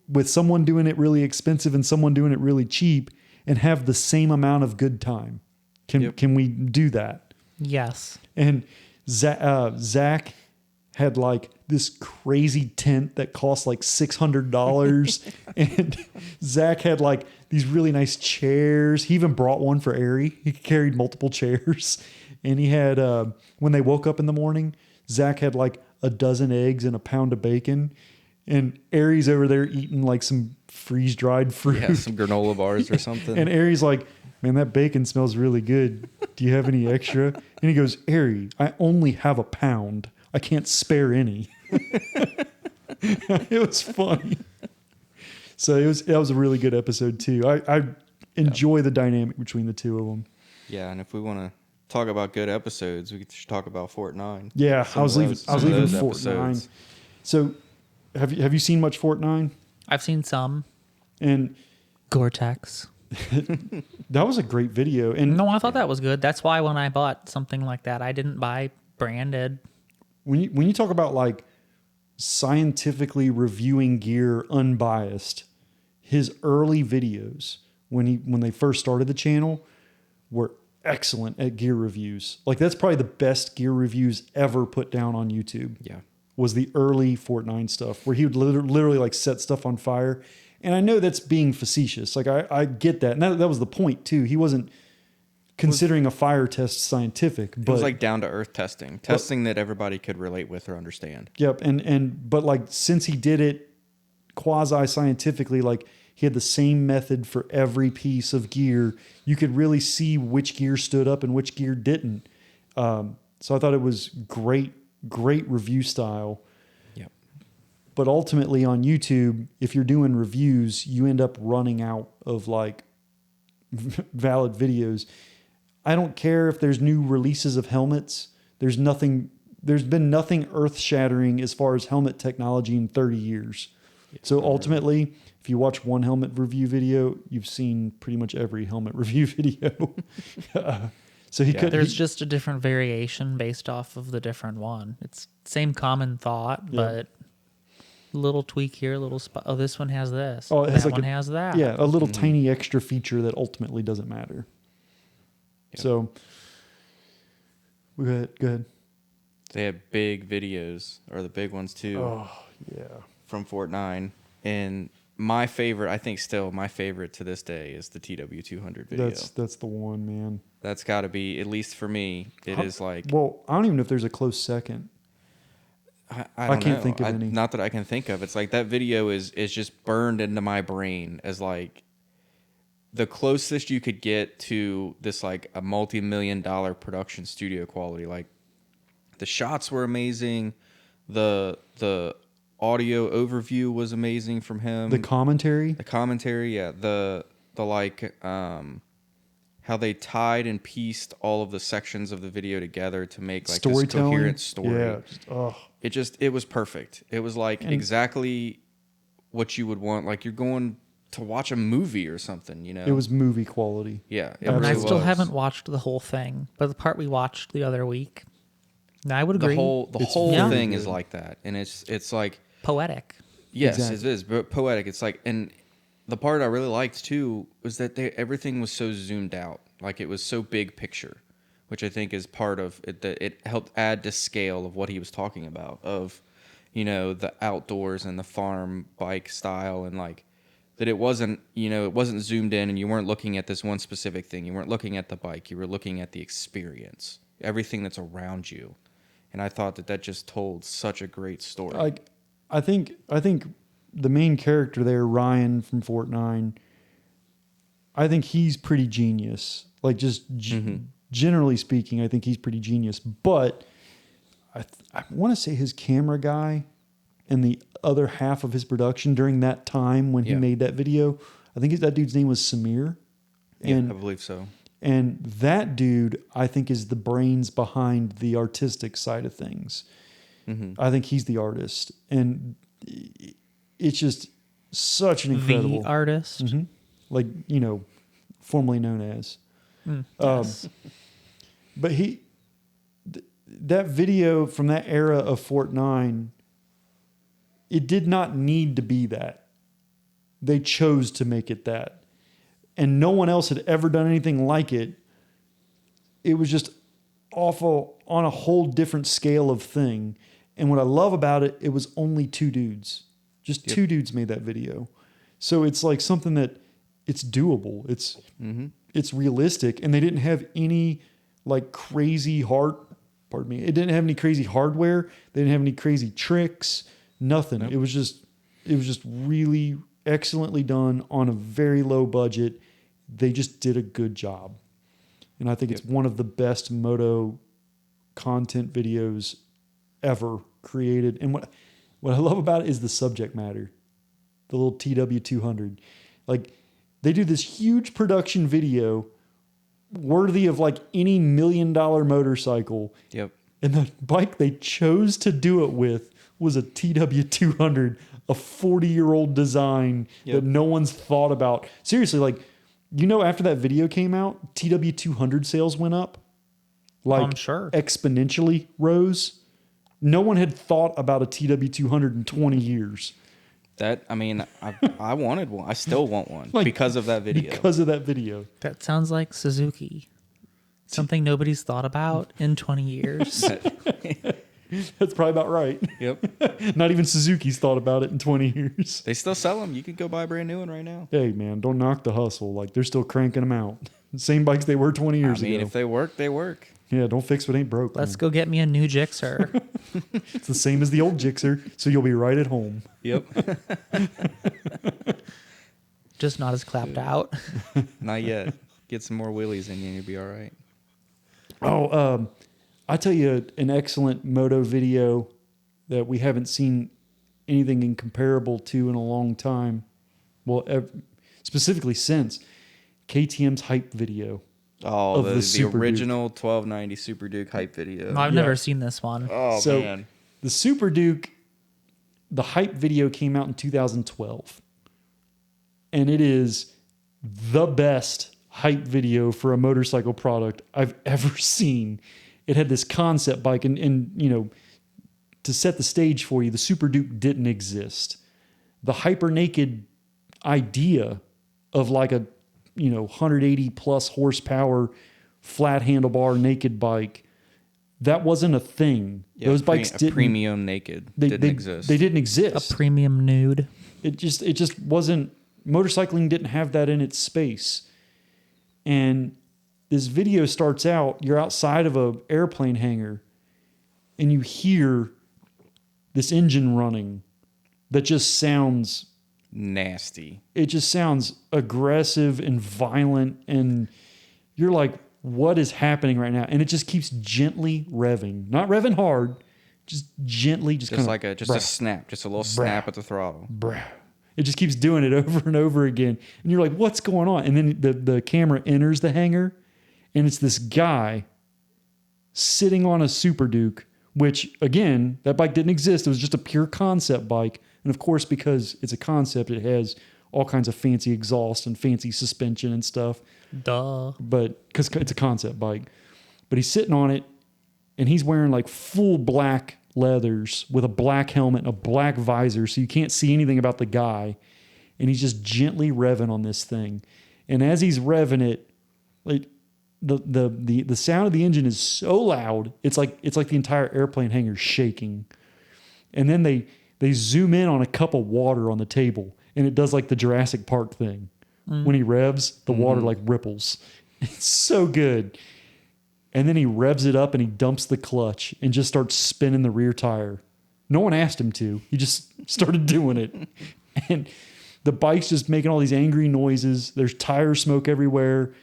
with someone doing it really expensive and someone doing it really cheap, and have the same amount of good time? Can we do that?" Yes. And Zach had like this crazy tent that cost like $600, and Zach had like these really nice chairs. He even brought one for Ari. He carried multiple chairs, and he had when they woke up in the morning, Zach had like a dozen eggs and a pound of bacon, and Ari's over there eating like some freeze dried fruit. Yeah, some granola bars or something. And Ari's like, "Man, that bacon smells really good. Do you have any extra?" And he goes, "Ari, I only have a pound. I can't spare any." It was funny. So that was a really good episode too. I enjoy the dynamic between the two of them. Yeah, and if we want to talk about good episodes, we should talk about Fort 9. Yeah, Some I was of leaving those Fort episodes. 9. So have you seen much Fort 9? I've seen some. And Gore-Tex. that was a great video. And No, I thought that was good. That's why when I bought something like that, I didn't buy branded. when you talk about like scientifically reviewing gear unbiased, his early videos when they first started the channel were excellent at gear reviews. Like that's probably the best gear reviews ever put down on YouTube. Yeah. Was the early Fort 9 stuff where he would literally like set stuff on fire. And I know that's being facetious. Like I get that. And that was the point too. He wasn't considering a fire test scientific, but It was like down to earth testing that everybody could relate with or understand. yep. But like since he did it quasi scientifically, like he had the same method for every piece of gear, you could really see which gear stood up and which gear didn't. So I thought it was great review style. Yep. But ultimately on YouTube, if you're doing reviews, you end up running out of like valid videos. I don't care if there's new releases of helmets. There's been nothing earth-shattering as far as helmet technology in 30 years. So ultimately, if you watch one helmet review video, you've seen pretty much every helmet review video. So There's just a different variation based off of the different one. It's same common thought, but little tweak here, little spot. Oh, this one has this. Oh, it has that like one has that. Yeah, a little tiny extra feature that ultimately doesn't matter. Yep. So, go ahead. They have big videos, or the big ones too, Oh, yeah. from Fort 9. And my favorite, I think still my favorite to this day, is the TW200 video. That's the one, man. That's got to be, at least for me, it is like... Well, I don't even know if there's a close second. I don't can't know. think of any. Not that I can think of. It's like that video is just burned into my brain as like the closest you could get to this like a multi-million-dollar production studio quality. Like the shots were amazing, the audio overview was amazing from him. The commentary. The commentary, yeah. The like how they tied and pieced all of the sections of the video together to make like this Storytelling. coherent story. Yeah. It was perfect. It was like exactly what you would want. Like you're going to watch a movie or something, you know? It was movie quality. Yeah. It And really I still was. haven't watched the whole thing, but the part we watched the other week, I would agree. The whole very thing good. is like that. And it's like, Poetic. yes, Exactly. it is, but poetic. It's like, and the part I really liked too was that everything was so zoomed out. Like it was so big picture, which I think is part of it. That it helped add to scale of what he was talking about, of, you know, the outdoors and the farm bike style, and like that it wasn't zoomed in and you weren't looking at this one specific thing. You weren't looking at the bike. You were looking at the experience, everything that's around you. And I thought that just told such a great story. Like, I think the main character there, Ryan from Fort 9, I think he's pretty genius. Like, just generally speaking, I think he's pretty genius. But I want to say his camera guy and the other half of his production during that time when he made that video, I think that dude's name was Samir. I believe so. And that dude, I think, is the brains behind the artistic side of things. Mm-hmm. I think he's the artist. And it's just such an incredible... The artist. Mm-hmm. Like, you know, formerly known as. Yes. But that video from that era of Fort 9, it did not need to be that. They chose to make it that. And no one else had ever done anything like it. It was just awful on a whole different scale of thing. And what I love about it, it was only two dudes. Just two dudes made that video. So it's like something that it's doable. It's realistic. And they didn't have any like crazy pardon me. It didn't have any crazy hardware. They didn't have any crazy tricks. Nothing. Nope. It was just really excellently done on a very low budget. They just did a good job. And I think it's one of the best moto content videos ever created. And what I love about it is the subject matter. The little TW200. Like, they do this huge production video worthy of like any $1 million motorcycle. Yep. And the bike they chose to do it with was a TW200, a 40-year-old design that no one's thought about. Seriously, like, you know, after that video came out, TW200 sales went up. Like, I'm sure. Exponentially rose. No one had thought about a TW200 in 20 years. I wanted one. I still want one Like, because of that video. Because of that video. That sounds like Suzuki. Something nobody's thought about in 20 years. That's probably about right. Yep. Not even Suzuki's thought about it in 20 years. They still sell them. You could go buy a brand new one right now. Hey, man, don't knock the hustle. Like, they're still cranking them out. Same bikes they were 20 years ago. If they work, they work. Yeah, don't fix what ain't broke. Let's go get me a new Gixxer. It's the same as the old Gixxer, so you'll be right at home. Yep. Just not as clapped out. Not yet. Get some more wheelies in you and you'll be all right. Oh, I tell you an excellent moto video that we haven't seen anything incomparable to in a long time. Well, specifically since KTM's hype video. Oh, the Super original 1290 Super Duke hype video. No, I've never seen this one. Oh, So, man. the Super Duke, the hype video came out in 2012. And it is the best hype video for a motorcycle product I've ever seen. It had this concept bike, and you know, to set the stage for you, the Super Duke didn't exist. The hyper naked idea of like a 180 plus horsepower flat handlebar naked bike, that wasn't a thing. Yeah, those bikes didn't. Premium naked didn't exist. They didn't exist. A premium nude. It just wasn't. Motorcycling didn't have that in its space. And this video starts out, you're outside of an airplane hangar and you hear this engine running that just sounds Nasty. it just sounds aggressive and violent, and you're like, what is happening right now? And it just keeps gently revving, not revving hard, just gently, just kind of Like a snap, just a little snap at the throttle. It just keeps doing it over and over again, and you're like, what's going on? And then the camera enters the hangar, and it's this guy sitting on a Super Duke, which again, that bike didn't exist. It was just a pure concept bike. And of course, because it's a concept, it has all kinds of fancy exhaust and fancy suspension and stuff. Duh. But because it's a concept bike. But he's sitting on it, and he's wearing like full black leathers with a black helmet and a black visor, so you can't see anything about the guy. And he's just gently revving on this thing. And as he's revving it, like the sound of the engine is so loud, it's like the entire airplane hangar shaking. And then they zoom in on a cup of water on the table, and it does like the Jurassic Park thing. When he revs, the water like ripples. It's so good. And then he revs it up and he dumps the clutch and just starts spinning the rear tire. No one asked him to. He just started doing it. And the bike's just making all these angry noises. There's tire smoke everywhere.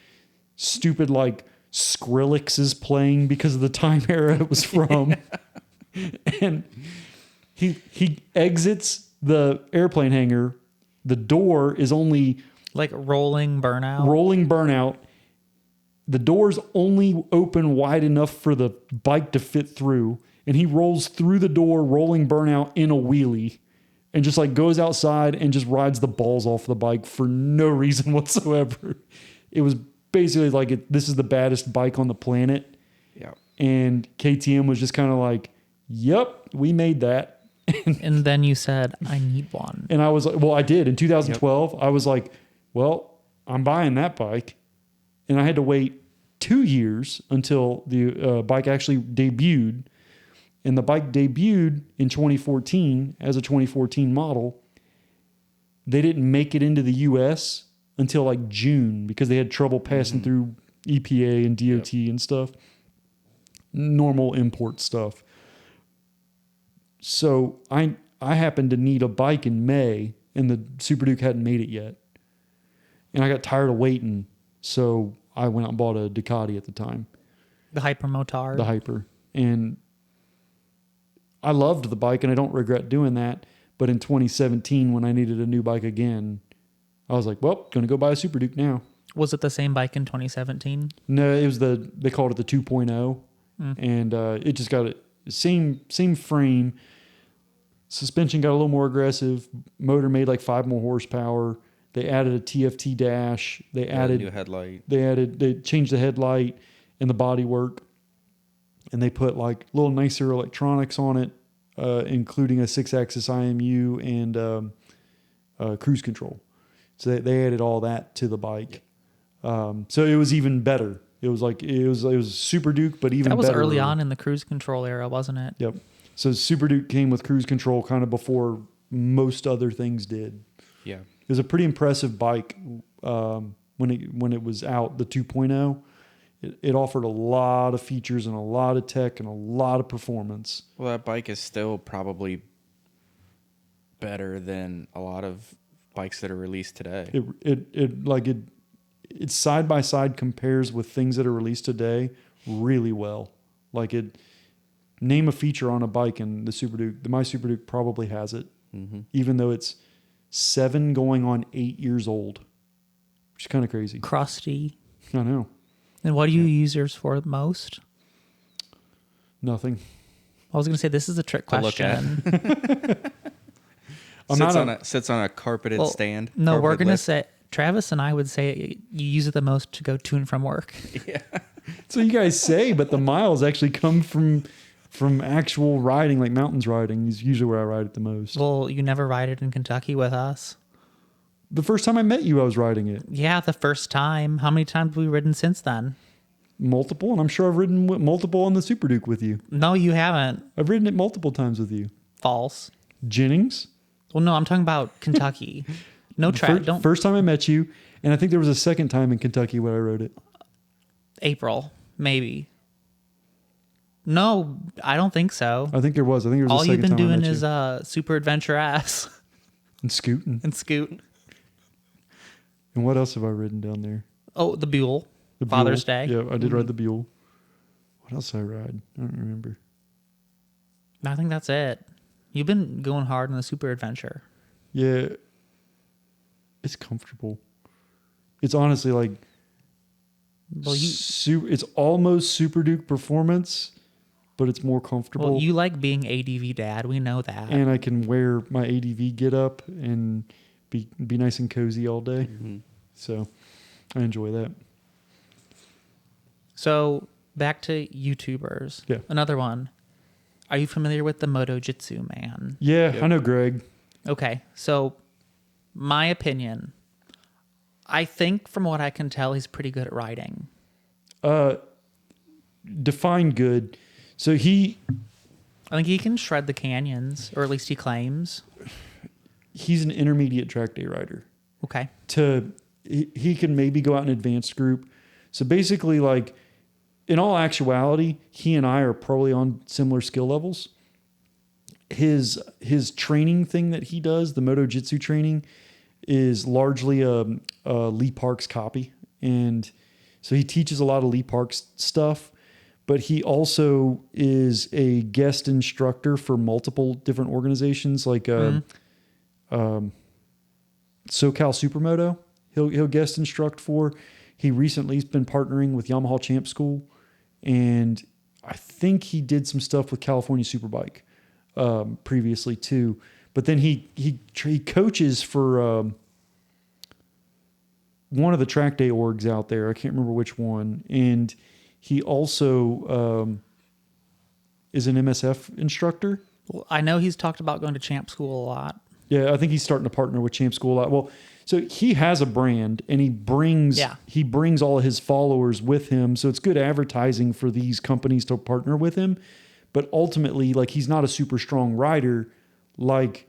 Stupid like Skrillex is playing because of the time era it was from. And he exits the airplane hangar. The door is only Like rolling burnout. The door's only open wide enough for the bike to fit through. And he rolls through the door, rolling burnout in a wheelie, and just like goes outside and just rides the balls off the bike for no reason whatsoever. It was basically like, this is the baddest bike on the planet. Yeah. And KTM was just kind of like, yep, we made that. And then you said, I need one. And I was like, well, I did. In 2012, I was like, well, I'm buying that bike. And I had to wait 2 years until the bike actually debuted. And the bike debuted in 2014 as a 2014 model. They didn't make it into the US until like June because they had trouble passing through EPA and DOT and stuff. Normal import stuff. So I happened to need a bike in May, and the Super Duke hadn't made it yet. And I got tired of waiting, so I went out and bought a Ducati at the time. The Hypermotard. The Hyper. And I loved the bike, and I don't regret doing that. But in 2017, when I needed a new bike again, I was like, well, going to go buy a Super Duke now. Was it the same bike in 2017? No, it was they called it the 2.0. And it just got it same frame. Suspension got a little more aggressive. Motor made like 5 more horsepower. They added a TFT dash. They added a new headlight. They changed the headlight and the bodywork, and they put like little nicer electronics on it, including a 6-axis IMU and cruise control. So they added all that to the bike. So it was even better. It was like it was Super Duke, but even that was better. Early on in the cruise control era, wasn't it? Yep. So Super Duke came with cruise control kind of before most other things did. Yeah. It was a pretty impressive bike when it was out, the 2.0. It offered a lot of features and a lot of tech and a lot of performance. Well, that bike is still probably better than a lot of bikes that are released today. It side by side compares with things that are released today really well. Like name a feature on a bike and the Super Duke, my Super Duke probably has it, even though it's 7 going on 8 years old, which is kind of crazy. Crusty. I know. And what do you use yours for most? Nothing. I was going to say, this is a trick question. Sits on a carpeted stand. No, we're going to say, Travis and I would say you use it the most to go to and from work. Yeah. So you guys say, but the miles actually come from actual riding, like mountains riding is usually where I ride it the most. Well, you never ride it in Kentucky with us. The first time I met you, I was riding it. Yeah, the first time. How many times have we ridden since then? Multiple, and I'm sure I've ridden multiple on the Super Duke with you. No, you haven't. I've ridden it multiple times with you. False. Jennings? Well, no, I'm talking about Kentucky. No don't. First time I met you, and I think there was a second time in Kentucky where I rode it. April, maybe. No, I don't think so. I think there was. I think there was All the you've second been time I doing met is you. Super Adventure Ass And scooting. and Scoot. And what else have I written down there? Oh, the Buell. The Father's Buell. Day. Yeah, I did ride the Buell. What else did I ride? I don't remember. I think that's it. You've been going hard on the Super Adventure. Yeah. It's comfortable. It's honestly like Well, it's almost Super Duke performance, but it's more comfortable. Well, you like being ADV dad. We know that. And I can wear my ADV get up and be nice and cozy all day. So I enjoy that. So back to YouTubers. Yeah. Another one. Are you familiar with the Moto Jitsu man? Yeah, Yep. I know Greg. Okay. So my opinion, I think from what I can tell, he's pretty good at riding. Define good. So I think he can shred the canyons, or at least he claims. he's an intermediate track day rider. Okay. He can maybe go out in advanced group. So basically, like, in all actuality, he and I are probably on similar skill levels. His training thing that he does, the Moto Jitsu training, is largely a Lee Parks copy. And so he teaches a lot of Lee Parks stuff, but he also is a guest instructor for multiple different organizations like SoCal Supermoto. He'll guest instruct for. He recently has been partnering with Yamaha Champ School, and I think he did some stuff with California Superbike previously too. But then he coaches for one of the track day orgs out there. I can't remember which one, and he also is an MSF instructor. Well, I know he's talked about going to Champ School a lot. Yeah, I think he's starting to partner with Champ School a lot. Well, so he has a brand, and he brings all of his followers with him. So it's good advertising for these companies to partner with him. But ultimately, like, he's not a super strong rider like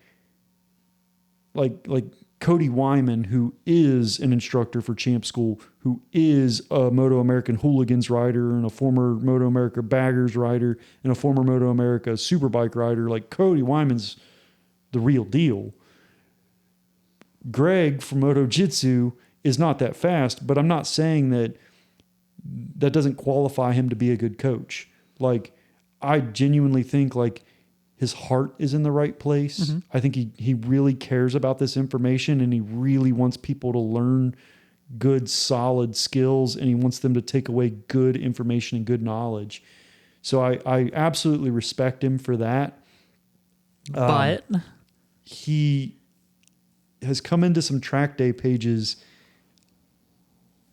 Cody Wyman, who is an instructor for Champ School, who is a Moto American Hooligans rider and a former Moto America Baggers rider and a former Moto America Superbike rider. Like, Cody Wyman's the real deal. Greg from Moto Jitsu is not that fast, but I'm not saying that doesn't qualify him to be a good coach. Like, I genuinely think, like, his heart is in the right place. Mm-hmm. I think he really cares about this information, and he really wants people to learn good, solid skills, and he wants them to take away good information and good knowledge. So I absolutely respect him for that. But He has come into some track day pages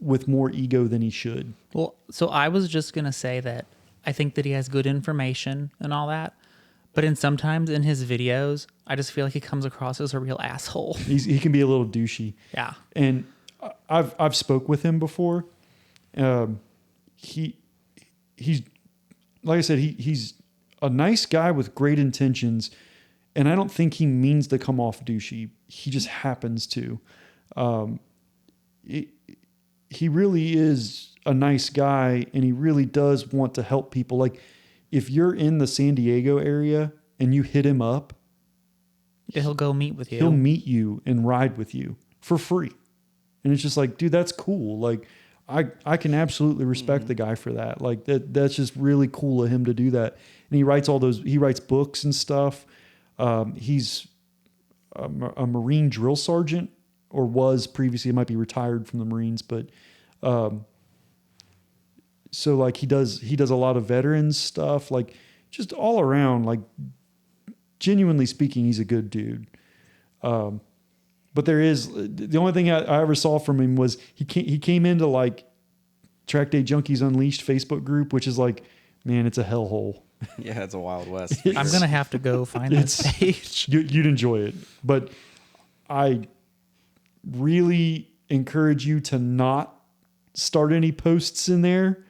with more ego than he should. well, so I was just gonna say that I think that he has good information and all that. But sometimes in his videos, I just feel like he comes across as a real asshole. He can be a little douchey. Yeah. And I've spoke with him before. He's like I said, he's a nice guy with great intentions, and I don't think he means to come off douchey. He just happens to. He really is a nice guy, and he really does want to help people. Like, if you're in the San Diego area and you hit him up, He'll go meet with you. he'll meet you and ride with you for free. And it's just like, dude, that's cool. Like, I can absolutely respect the guy for that. Like, that's just really cool of him to do that. And he writes books and stuff. He's a Marine drill sergeant, or was previously. He might be retired from the Marines, but so, like, he does a lot of veterans stuff, like, just all around, like, genuinely speaking, he's a good dude. But there is, the only thing I ever saw from him was he came into, like, Track Day Junkies Unleashed Facebook group, which is like, man, it's a hellhole. Yeah, it's a Wild West. I'm going to have to go find that page. You'd enjoy it. But I really encourage you to not start any posts in there.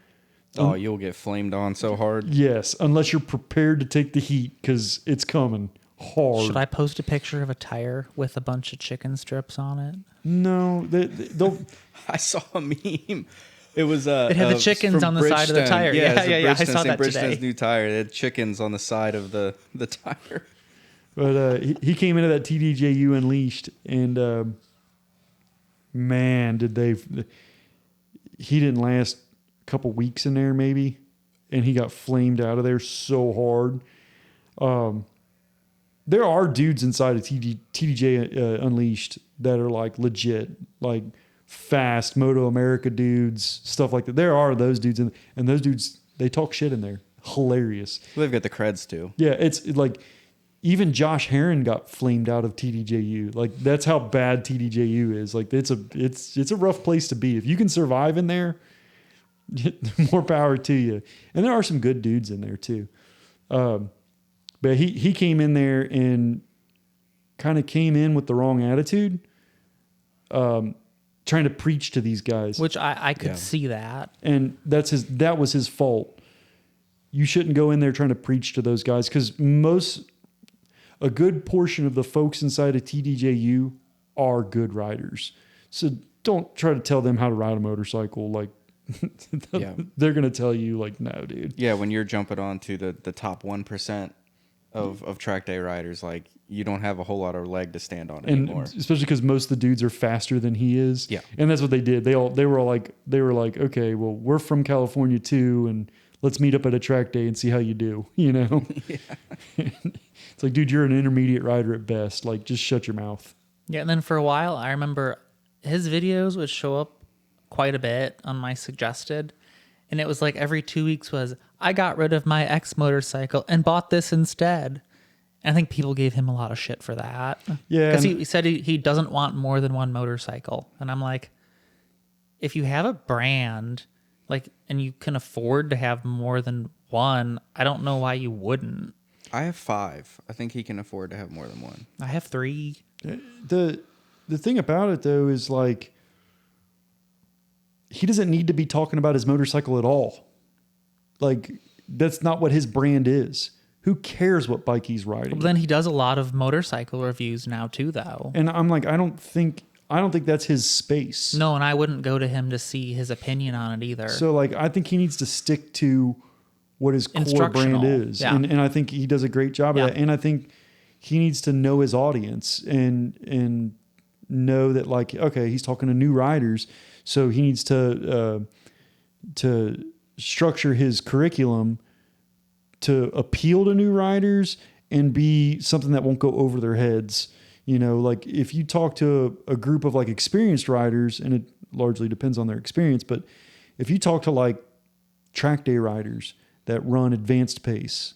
Oh, you'll get flamed on so hard. Yes, unless you're prepared to take the heat, because it's coming hard. Should I post a picture of a tire with a bunch of chicken strips on it? No, they'll. I saw a meme It was It had the chickens from on the side of the Bridgestone. tire. Yeah, it's a yeah. I Bridgestone, saw St. that Bridgestone's today. new tire. They had chickens on the side of the tire. But he came into that TDJU Unleashed, and man, did they! He didn't last a couple weeks in there, maybe, and he got flamed out of there so hard. There are dudes inside of TDJ Unleashed that are like legit, like fast Moto America dudes, stuff like that. There are those dudes, and those dudes, they talk shit in there. Hilarious. They've got the creds too. Yeah, it's like even Josh Heron got flamed out of TDJU. Like that's how bad TDJU is. Like it's a rough place to be. If you can survive in there, more power to you. And there are some good dudes in there too. But he came in there and kind of came in with the wrong attitude, trying to preach to these guys. Which I could see that. And that was his fault. You shouldn't go in there trying to preach to those guys, because a good portion of the folks inside of TDJU are good riders. So don't try to tell them how to ride a motorcycle. Like they're going to tell you like, no, dude. Yeah, when you're jumping on to the top 1% of track day riders, like you don't have a whole lot of leg to stand on anymore. And especially because most of the dudes are faster than he is. Yeah. And that's what they did. They were like, okay, well, we're from California too, and let's meet up at a track day and see how you do, you know? Yeah. It's like, dude, you're an intermediate rider at best. Like, just shut your mouth. Yeah, and then for a while, I remember his videos would show up quite a bit on my suggested. And it was like every 2 weeks was, I got rid of my X motorcycle and bought this instead. And I think people gave him a lot of shit for that. Yeah. Because he said he doesn't want more than one motorcycle. And I'm like, if you have a brand, like, and you can afford to have more than one, I don't know why you wouldn't. I have 5. I think he can afford to have more than one. I have 3. The thing about it, though, is like, he doesn't need to be talking about his motorcycle at all. Like, that's not what his brand is. Who cares what bike he's riding? Well, then he does a lot of motorcycle reviews now too, though. And I'm like, I don't think that's his space. No, and I wouldn't go to him to see his opinion on it either. So like, I think he needs to stick to what his core brand is. Yeah. And I think he does a great job of that. And I think he needs to know his audience and know that, like, okay, he's talking to new riders. So he needs to structure his curriculum to appeal to new riders and be something that won't go over their heads. You know, like if you talk to a group of like experienced riders, and it largely depends on their experience, but if you talk to like track day riders that run advanced pace,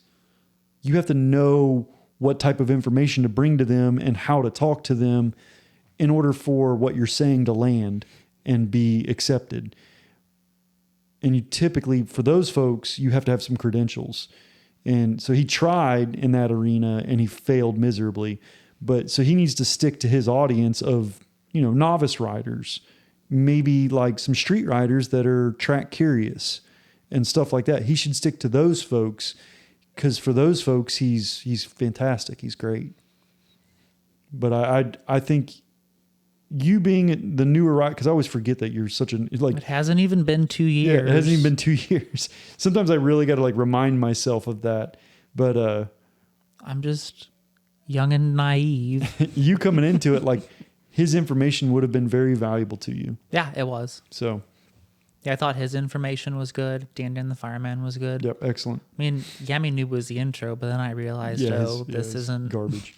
you have to know what type of information to bring to them and how to talk to them in order for what you're saying to land and be accepted. And you typically, for those folks, you have to have some credentials. And so he tried in that arena and he failed miserably. But so he needs to stick to his audience of, you know, novice riders, maybe like some street riders that are track curious and stuff like that. He should stick to those folks, because for those folks, he's fantastic. He's great. But I think you being the newer rider, because I always forget that you're such an, like, it hasn't even been 2 years. Yeah, it hasn't even been 2 years. Sometimes I really got to like remind myself of that. But I'm just young and naive. you coming into it, like, his information would have been very valuable to you. Yeah, it was. So, yeah, I thought his information was good. Dan the Fireman was good. yep, excellent. I mean, Yami Noob was the intro, but then I realized, this isn't garbage.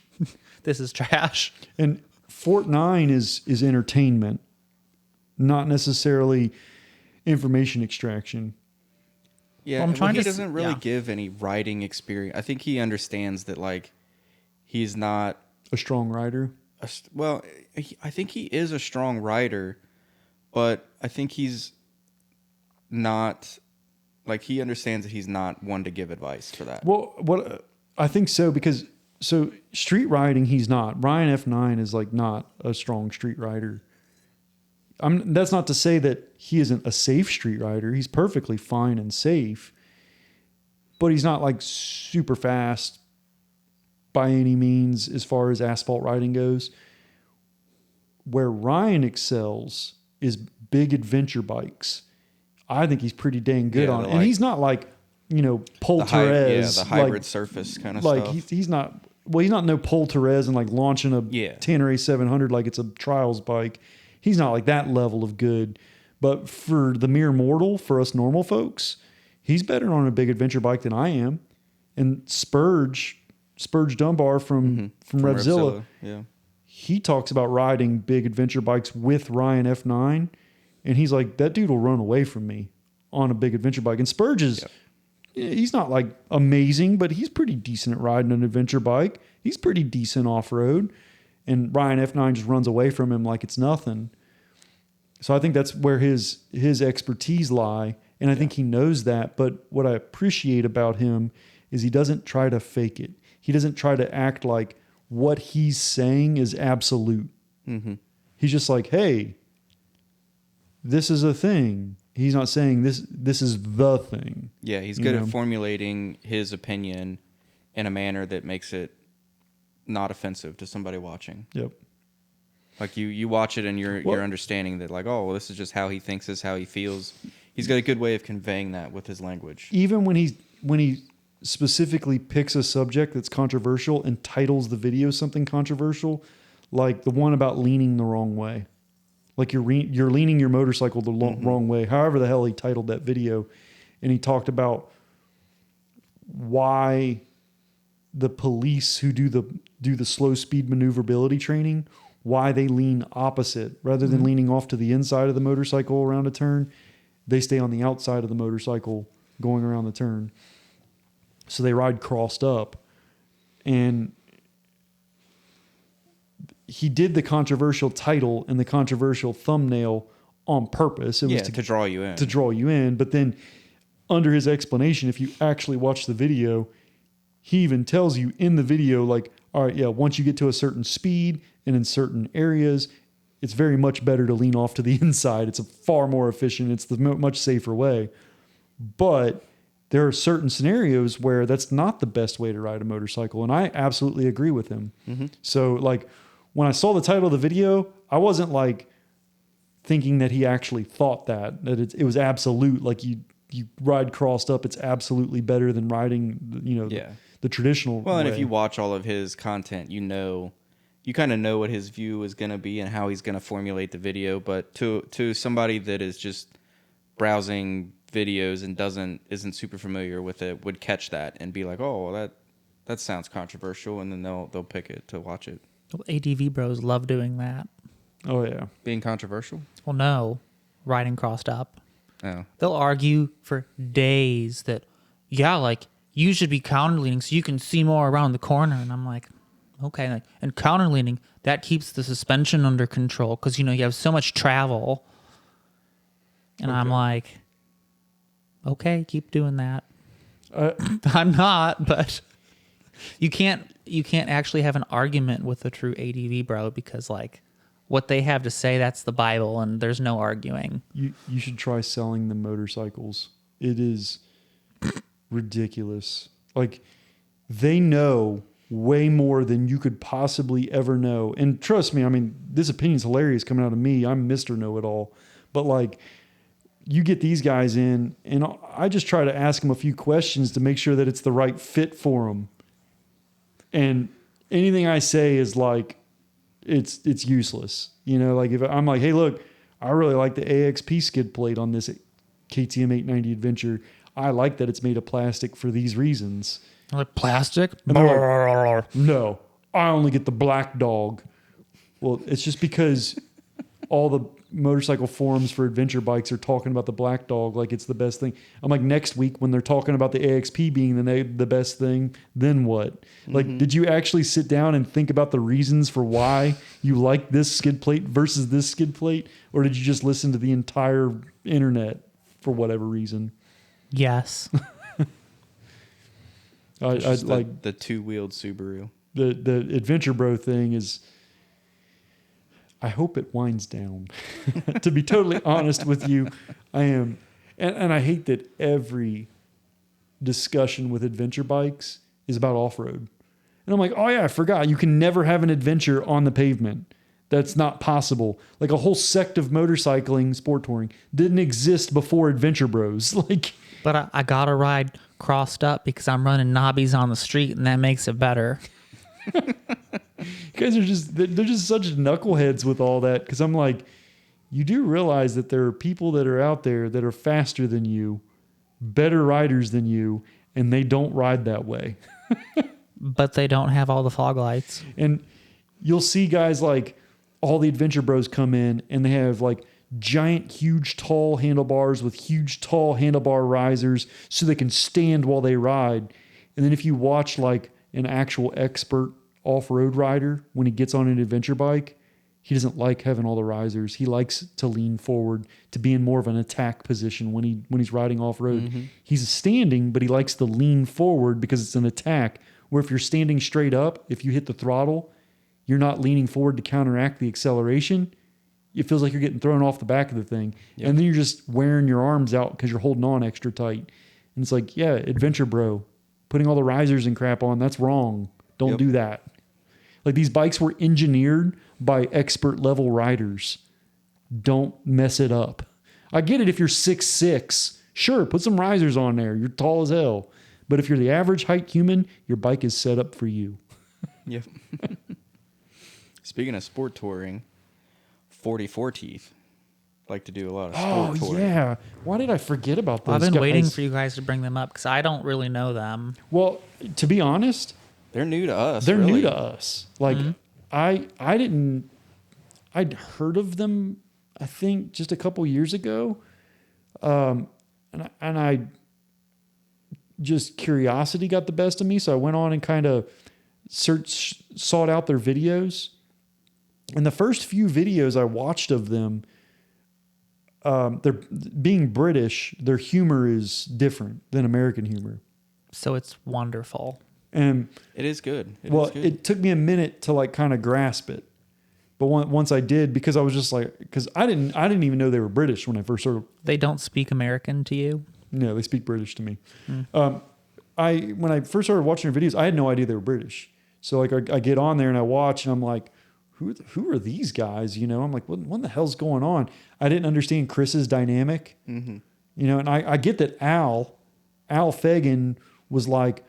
This is trash. And Fort 9 is entertainment, not necessarily information extraction. Yeah, Well, he doesn't really give any riding experience. I think he understands that, like, he's not A strong rider. I think he is a strong rider, but I think he's not, like, he understands that he's not one to give advice for that. Well, what I think so, because so street riding, he's not. Ryan F9 is like not a strong street rider. That's not to say that he isn't a safe street rider. He's perfectly fine and safe, but he's not like super fast by any means as far as asphalt riding goes. Where Ryan excels is big adventure bikes. I think he's pretty dang good Yeah, on it. the, And like- he's not like, Paul the Therese. hybrid surface kind of like stuff. he's not, well, he's not no Paul Therese and like launching a Yeah. Tanner A700 like it's a trials bike. He's not like that level of good. But for the mere mortal, for us normal folks, he's better on a big adventure bike than I am. And Spurge Dunbar from Revzilla, Yeah. he talks about riding big adventure bikes with Ryan F9, and he's like, that dude will run away from me on a big adventure bike. And Spurge is, he's not like amazing, but he's pretty decent at riding an adventure bike. He's pretty decent off road, and Ryan F9 just runs away from him like it's nothing. So I think that's where his expertise lie, and I think he knows that. But what I appreciate about him is he doesn't try to fake it. He doesn't try to act like what he's saying is absolute. Mm-hmm. He's just like, hey, this is a thing. He's not saying this is the thing. Yeah, he's good at formulating his opinion in a manner that makes it not offensive to somebody watching. Yep. Like you watch it and you're understanding that like, oh, well, this is just how he thinks, this is how he feels. He's got a good way of conveying that with his language. Even when he specifically picks a subject that's controversial and titles the video something controversial, like the one about leaning the wrong way. Like you're leaning your motorcycle the wrong way. However the hell he titled that video, and he talked about why the police who do the slow speed maneuverability training, why they lean opposite rather than leaning off to the inside of the motorcycle around a turn. They stay on the outside of the motorcycle going around the turn. So they ride crossed up, and he did the controversial title and the controversial thumbnail on purpose. It was to draw you in. To draw you in. But then under his explanation, if you actually watch the video, he even tells you in the video, like, all right, yeah, once you get to a certain speed and in certain areas, it's very much better to lean off to the inside. It's a far more efficient. It's the much safer way. But there are certain scenarios where that's not the best way to ride a motorcycle. And I absolutely agree with him. Mm-hmm. So like when I saw the title of the video, I wasn't like thinking that he actually thought that it was absolute. Like you ride crossed up, it's absolutely better than riding, the traditional Well, and way. if you watch all of his content, you kind of know what his view is going to be and how he's going to formulate the video. But to somebody that is just browsing videos and isn't super familiar with it, would catch that and be like, oh, well, that sounds controversial, and then they'll pick it to watch it. Well, ADV bros love doing that. Oh yeah. Being controversial? Well, no, riding crossed up. Oh. They'll argue for days that, yeah, like you should be counterleaning so you can see more around the corner. And I'm like, okay. Like, and counterleaning, that keeps the suspension under control because, you have so much travel. And I'm like, okay, keep doing that. I'm not, but you can't actually have an argument with a true ADV bro because like what they have to say, that's the Bible and there's no arguing. You should try selling them motorcycles. It is ridiculous. Like they know way more than you could possibly ever know. And trust me, I mean, this opinion's hilarious coming out of me. I'm Mr. Know-It-All. But like you get these guys in and I just try to ask them a few questions to make sure that it's the right fit for them. And anything I say is like, it's useless. Like if I'm like, hey, look, I really like the AXP skid plate on this KTM 890 Adventure. I like that it's made of plastic for these reasons. Like plastic? And they're like, no, I only get the black dog. Well, it's just because all the motorcycle forums for adventure bikes are talking about the black dog like it's the best thing. I'm like, next week when they're talking about the AXP being the best thing, then what? Like, did you actually sit down and think about the reasons for why you like this skid plate versus this skid plate? Or did you just listen to the entire internet for whatever reason? Yes. I like the two-wheeled Subaru. The adventure bro thing is, I hope it winds down. To be totally honest with you, I am. And I hate that every discussion with adventure bikes is about off-road. And I'm like, oh yeah, I forgot. You can never have an adventure on the pavement. That's not possible. Like a whole sect of motorcycling, sport touring didn't exist before Adventure Bros. Like, But I got to ride crossed up because I'm running knobbies on the street, and that makes it better. you guys are they're just such knuckleheads with all that. Cause I'm like, you do realize that there are people that are out there that are faster than you, better riders than you, and they don't ride that way. But they don't have all the fog lights. And you'll see guys like all the Adventure Bros come in and they have like giant, huge, tall handlebars with huge, tall handlebar risers so they can stand while they ride. And then if you watch like an actual expert off-road rider, when he gets on an adventure bike, he doesn't like having all the risers. He likes to lean forward, to be in more of an attack position when he's riding off-road. Mm-hmm. He's standing, but he likes to lean forward because it's an attack. Where if you're standing straight up, if you hit the throttle, you're not leaning forward to counteract the acceleration. It feels like you're getting thrown off the back of the thing. Yep. And then you're just wearing your arms out because you're holding on extra tight. And it's like, yeah, Adventure Bro, putting all the risers and crap on, that's wrong. Don't do that. Like these bikes were engineered by expert level riders. Don't mess it up. I get it if you're 6'6", sure, put some risers on there. You're tall as hell. But if you're the average height human, your bike is set up for you. Yep. Speaking of sport touring, 44 Teeth like to do a lot of sport touring. Oh, yeah. Why did I forget about those I've been guys? waiting for you guys to bring them up because I don't really know them. Well, to be honest, they're new to us. They're really. new to us. Like, I'd heard of them, I think, just a couple years ago. And I just curiosity got the best of me. So I went on and kind of sought out their videos. And the first few videos I watched of them, they're being British, their humor is different than American humor. So it's wonderful. And it is good. It took me a minute to like kind of grasp it. But once I did, because I was just like, because I didn't even know they were British when I first started. They don't speak American to you? No, they speak British to me. When I first started watching their videos, I had no idea they were British. So like I get on there and I watch and I'm like, who are these guys? You know, I'm like, what the hell's going on? I didn't understand Chris's dynamic. Mm-hmm. You know, and I get that Al Fagan was like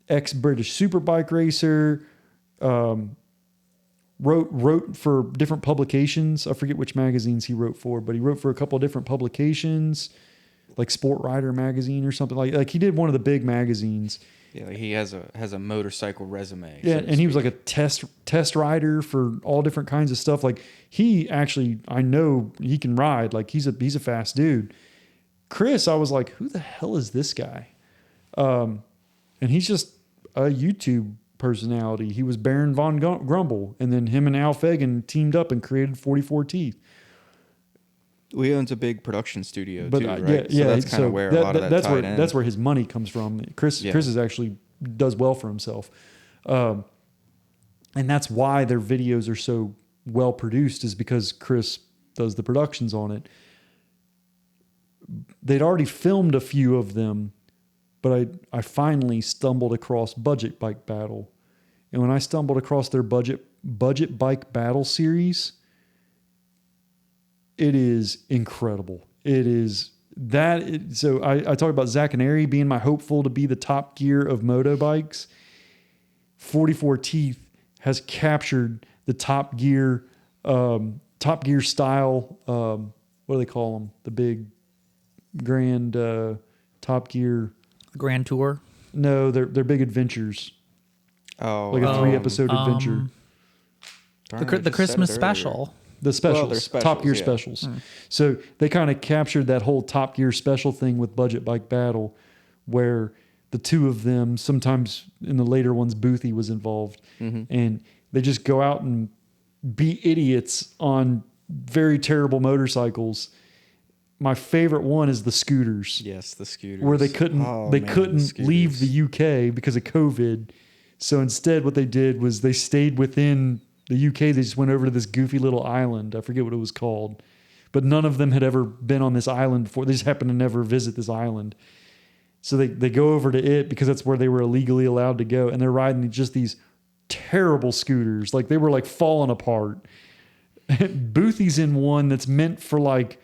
ex-British superbike racer, wrote for different publications. I forget which magazines he wrote for, but he wrote for a couple of different publications, like Sport Rider magazine or something like he did one of the big magazines. Yeah, like he has a motorcycle resume. Yeah, and he was like a test rider for all different kinds of stuff. Like he actually, I know he can ride. Like he's a fast dude. Chris, I was like, who the hell is this guy? And he's just a YouTube personality. He was Baron Von Grumble, and then him and Al Fagan teamed up and created 44 Teeth. He owns a big production studio too, right? Yeah, so that's kind of where a lot of that tied in. That's where his money comes from. Chris is actually does well for himself, and that's why their videos are so well produced. Is because Chris does the productions on it. They'd already filmed a few of them, but I finally stumbled across Budget Bike Battle, and when I stumbled across their Budget Bike Battle series, it is incredible. It is that. So I talk about Zaccaneri being my hopeful to be the Top Gear of moto bikes. 44 Teeth has captured the Top Gear style. What do they call them? The big grand Top Gear. Grand Tour? No, they're big adventures. Oh, like a 3-episode adventure. The Christmas special. The specials, Top Gear specials. So they kind of captured that whole Top Gear special thing with Budget Bike Battle, where the two of them, sometimes in the later ones, Boothie was involved, and they just go out and be idiots on very terrible motorcycles. My favorite one is the scooters. Yes, the scooters. Where they couldn't leave the UK because of COVID. So instead what they did was they stayed within the UK. They just went over to this goofy little island. I forget what it was called. But none of them had ever been on this island before. They just happened to never visit this island. So they go over to it because that's where they were illegally allowed to go. And they're riding just these terrible scooters. Like they were like falling apart. Boothy's in one that's meant for like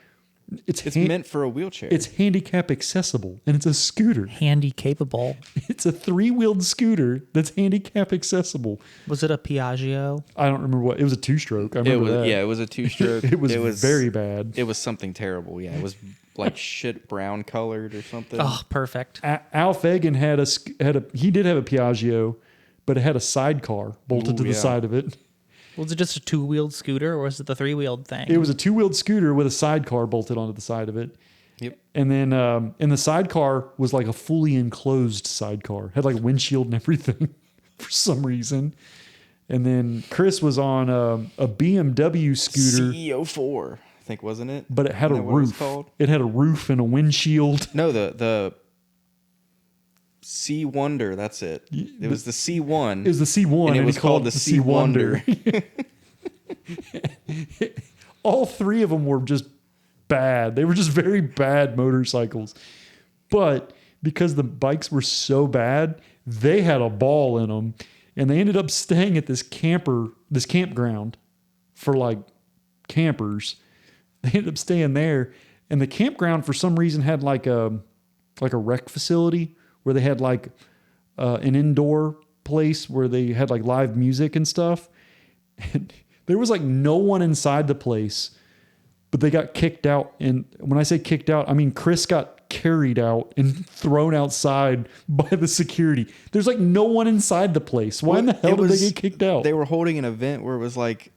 It's meant for a wheelchair. It's handicap accessible, and it's a scooter. Handy capable. It's a 3-wheeled scooter that's handicap accessible. Was it a Piaggio? I don't remember what it was. A 2-stroke. I remember that. Yeah, it was a 2-stroke. It was very bad. It was something terrible. Yeah, it was like shit brown colored or something. Oh, perfect. Al Fagan had he did have a Piaggio, but it had a sidecar bolted to the side of it. Was it just a 2-wheeled scooter, or was it the 3-wheeled thing? It was a 2-wheeled scooter with a sidecar bolted onto the side of it. Yep. And then and the sidecar was like a fully enclosed sidecar. Had like a windshield and everything for some reason. And then Chris was on a BMW scooter. CEO4, I think, wasn't it? But it had a Isn't that what it was roof. called? It had a roof and a windshield. No, the C Wonder. That's it. It was the C1. It was the C1. And it he was called the C Wonder. All three of them were just bad. They were just very bad motorcycles. But because the bikes were so bad, they had a ball in them. And they ended up staying at this campground for like campers. They ended up staying there. And the campground, for some reason, had like a rec facility where they had like an indoor place where they had like live music and stuff. And there was like no one inside the place, but they got kicked out. And when I say kicked out, I mean Chris got carried out and thrown outside by the security. There's like no one inside the place. Why in the hell did they get kicked out? They were holding an event where it was like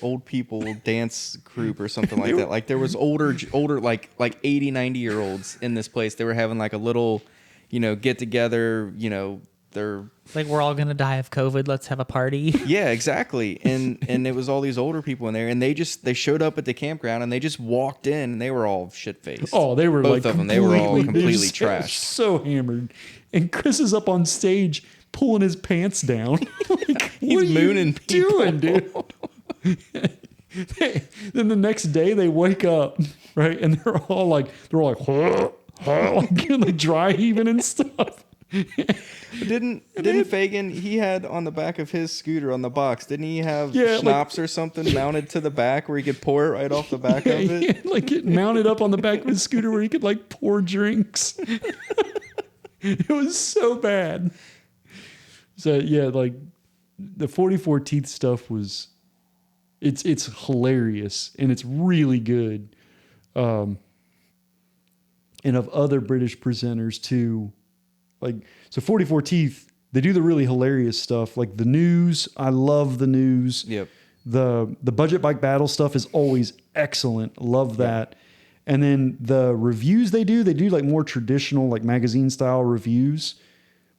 old people dance group or something like that. Like there was older like 80, 90-year-olds in this place. They were having like a little, get together, they're like, we're all gonna die of COVID. Let's have a party. Yeah, exactly. And it was all these older people in there, and they showed up at the campground and they just walked in and they were all shit faced. Oh, they were both like of them. They were all completely just trashed. So hammered. And Chris is up on stage pulling his pants down. Like, He's what are mooning you people. doing, dude? Then the next day they wake up, right, and they're all like like dry heaving and stuff. Didn't Fagan, he had on the back of his scooter on the box, didn't he have Yeah, schnapps or something mounted to the back where he could pour it right off the back of He it? had, like it mounted up on the back of his scooter where he could like pour drinks. It was so bad. So yeah, like the 44 Teeth stuff was, it's hilarious and it's really good. And of other British presenters too, like, so 44 Teeth, they do the really hilarious stuff. Like the news, I love the news. Yep. The budget bike battle stuff is always excellent. Love that. And then the reviews they do like more traditional, like magazine style reviews,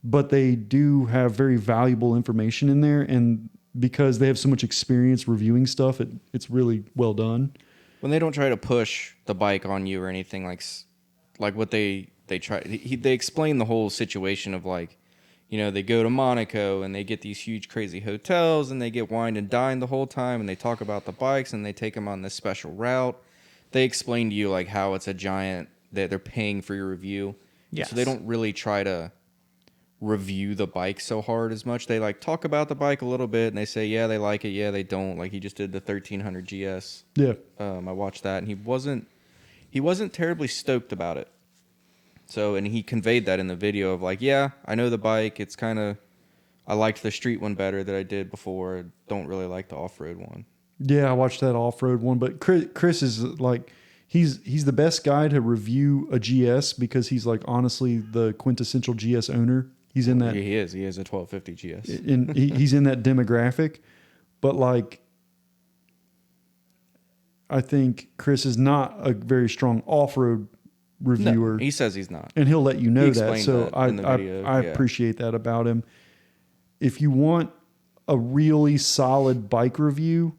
but they do have very valuable information in there. And because they have so much experience reviewing stuff, it's really well done. When they don't try to push the bike on you or anything, like what they try, they explain the whole situation of like, they go to Monaco and they get these huge crazy hotels and they get wined and dined the whole time, and they talk about the bikes and they take them on this special route. They explain to you like how it's a giant, that they're paying for your review. Yes. So they don't really try to review the bike so hard as much. They like talk about the bike a little bit and they say, yeah, they like it. Yeah, they don't. Like he just did the 1300 GS. Yeah. I watched that and he wasn't terribly stoked about it. So, and he conveyed that in the video of like, yeah, I know the bike. It's kind of, I liked the street one better that I did before. I don't really like the off-road one. Yeah, I watched that off-road one, but Chris is like, he's the best guy to review a GS because he's like honestly the quintessential GS owner. He's in that. Yeah, he is. He has a 1250 GS. And he's in that demographic, but like, I think Chris is not a very strong off-road reviewer. No, he says he's not. And he'll let you know that. So that in the video, I yeah. appreciate that about him. If you want a really solid bike review,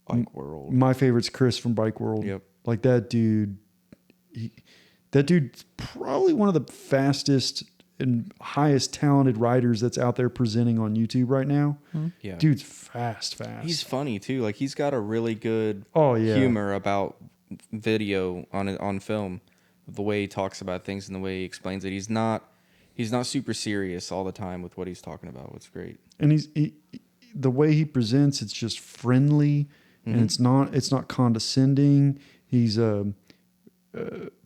Bike World. my favorite's Chris from Bike World. Yep. Like that dude, that dude's probably one of the fastest and highest talented riders that's out there presenting on YouTube right now. Yeah. Dude's fast. He's funny too. Like he's got a really good yeah. humor about video on film. The way he talks about things and the way he explains it. He's not super serious all the time with what he's talking about. It's great. And the way he presents, it's just friendly and it's not condescending. He's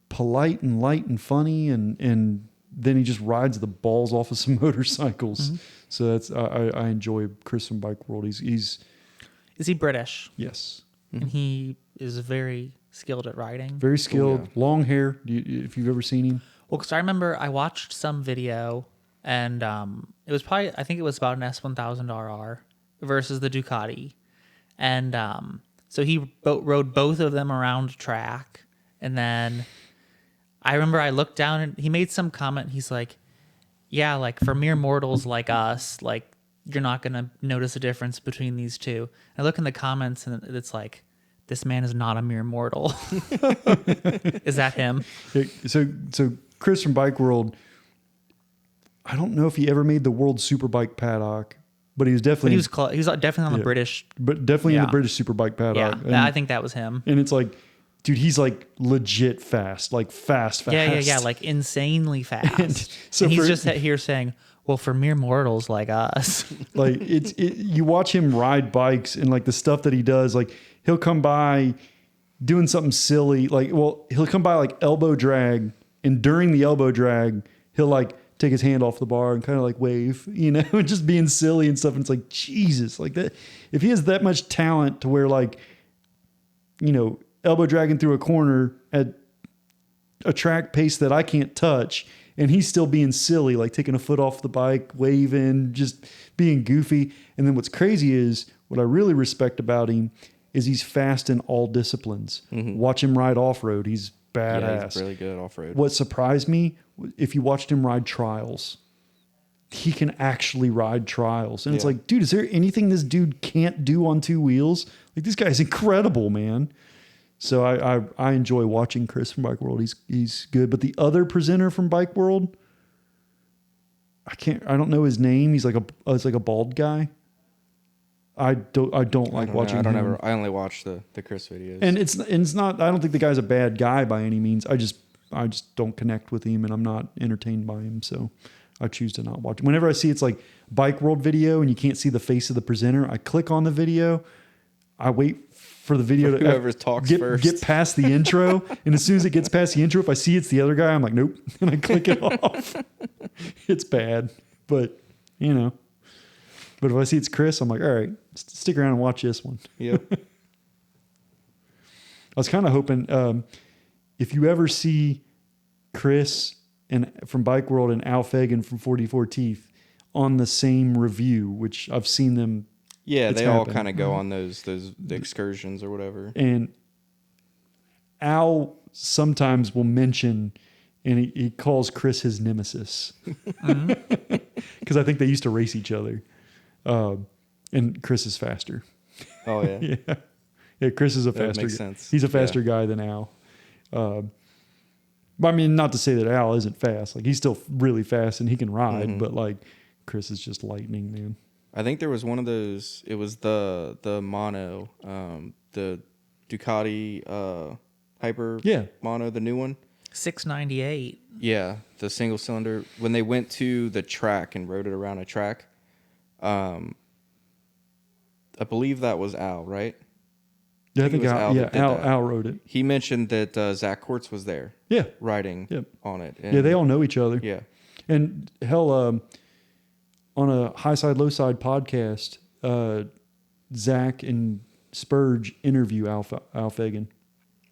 polite and light and funny, and then he just rides the balls off of some motorcycles. So that's I enjoy Chris from Bike World. He's Is he British? yes, And he is very skilled at riding. very skilled. Long hair. If you've ever seen him. Well, because I remember I watched some video, and it was probably, I think it was about an S1000RR versus the Ducati. And so he rode both of them around track. And then I remember I looked down and he made some comment. He's like, yeah, like for mere mortals like us, like you're not going to notice a difference between these two. I look in the comments and it's like, this man is not a mere mortal. Is that him? So Chris from Bike World, I don't know if he ever made the World Superbike paddock, but he was definitely But he was definitely on the British. but definitely in Yeah. the British Superbike paddock. Yeah, I think that was him. And it's like, dude, he's like legit fast, like fast. Yeah, like insanely fast. And so he's for- just here saying, well, for mere mortals like us. Like you watch him ride bikes and like the stuff that he does, like he'll come by doing something silly. Like, well, he'll come by like elbow drag, and during the elbow drag, he'll like take his hand off the bar and kind of like wave, just being silly and stuff. And it's like, Jesus, like that. If he has that much talent to where like, elbow dragging through a corner at a track pace that I can't touch, and he's still being silly, like taking a foot off the bike, waving, just being goofy. And then what's crazy is what I really respect about him is he's fast in all disciplines. Watch him ride off-road. He's badass. Yeah, he's really good off-road. What surprised me, if you watched him ride trials, he can actually ride trials. And it's like, dude, is there anything this dude can't do on two wheels? Like, this guy's incredible, man. So I enjoy watching Chris from Bike World. He's good. But the other presenter from Bike World, I don't know his name. He's like a bald guy. I don't like watching him. I only watch the Chris videos. And it's not, I don't think the guy's a bad guy by any means. I just don't connect with him, and I'm not entertained by him. So I choose to not watch. Whenever I see it's like Bike World video and you can't see the face of the presenter, I click on the video. I wait for the video to whoever talks first. Get past the intro. And as soon as it gets past the intro, if I see it's the other guy, I'm like, nope. And I click it off. It's bad, but But if I see it's Chris, I'm like, all right, stick around and watch this one. Yep. I was kind of hoping if you ever see Chris from Bike World and Al Fagan from 44 Teeth on the same review, which I've seen them. Yeah, It's they all happened. kind of go on those excursions or whatever. And Al sometimes will mention, and he calls Chris his nemesis. Because I think they used to race each other. And Chris is faster. Oh, yeah. Yeah, Chris is a faster makes guy. sense. He's a faster guy than Al. But I mean, not to say that Al isn't fast. Like, he's still really fast and he can ride, but like Chris is just lightning, man. I think there was one of those. It was the mono, the Ducati Hyper mono, the new one. 698. Yeah, the single cylinder. When they went to the track and rode it around a track, I believe that was Al, right? Yeah, I think it was Al, that did that. Al wrote it. He mentioned that Zach Quartz was there. Yeah. Riding Yep. on it. Yeah, they all know each other. Yeah. And hell, on a High Side, Low Side podcast, Zach and Spurge interview Al Fagan.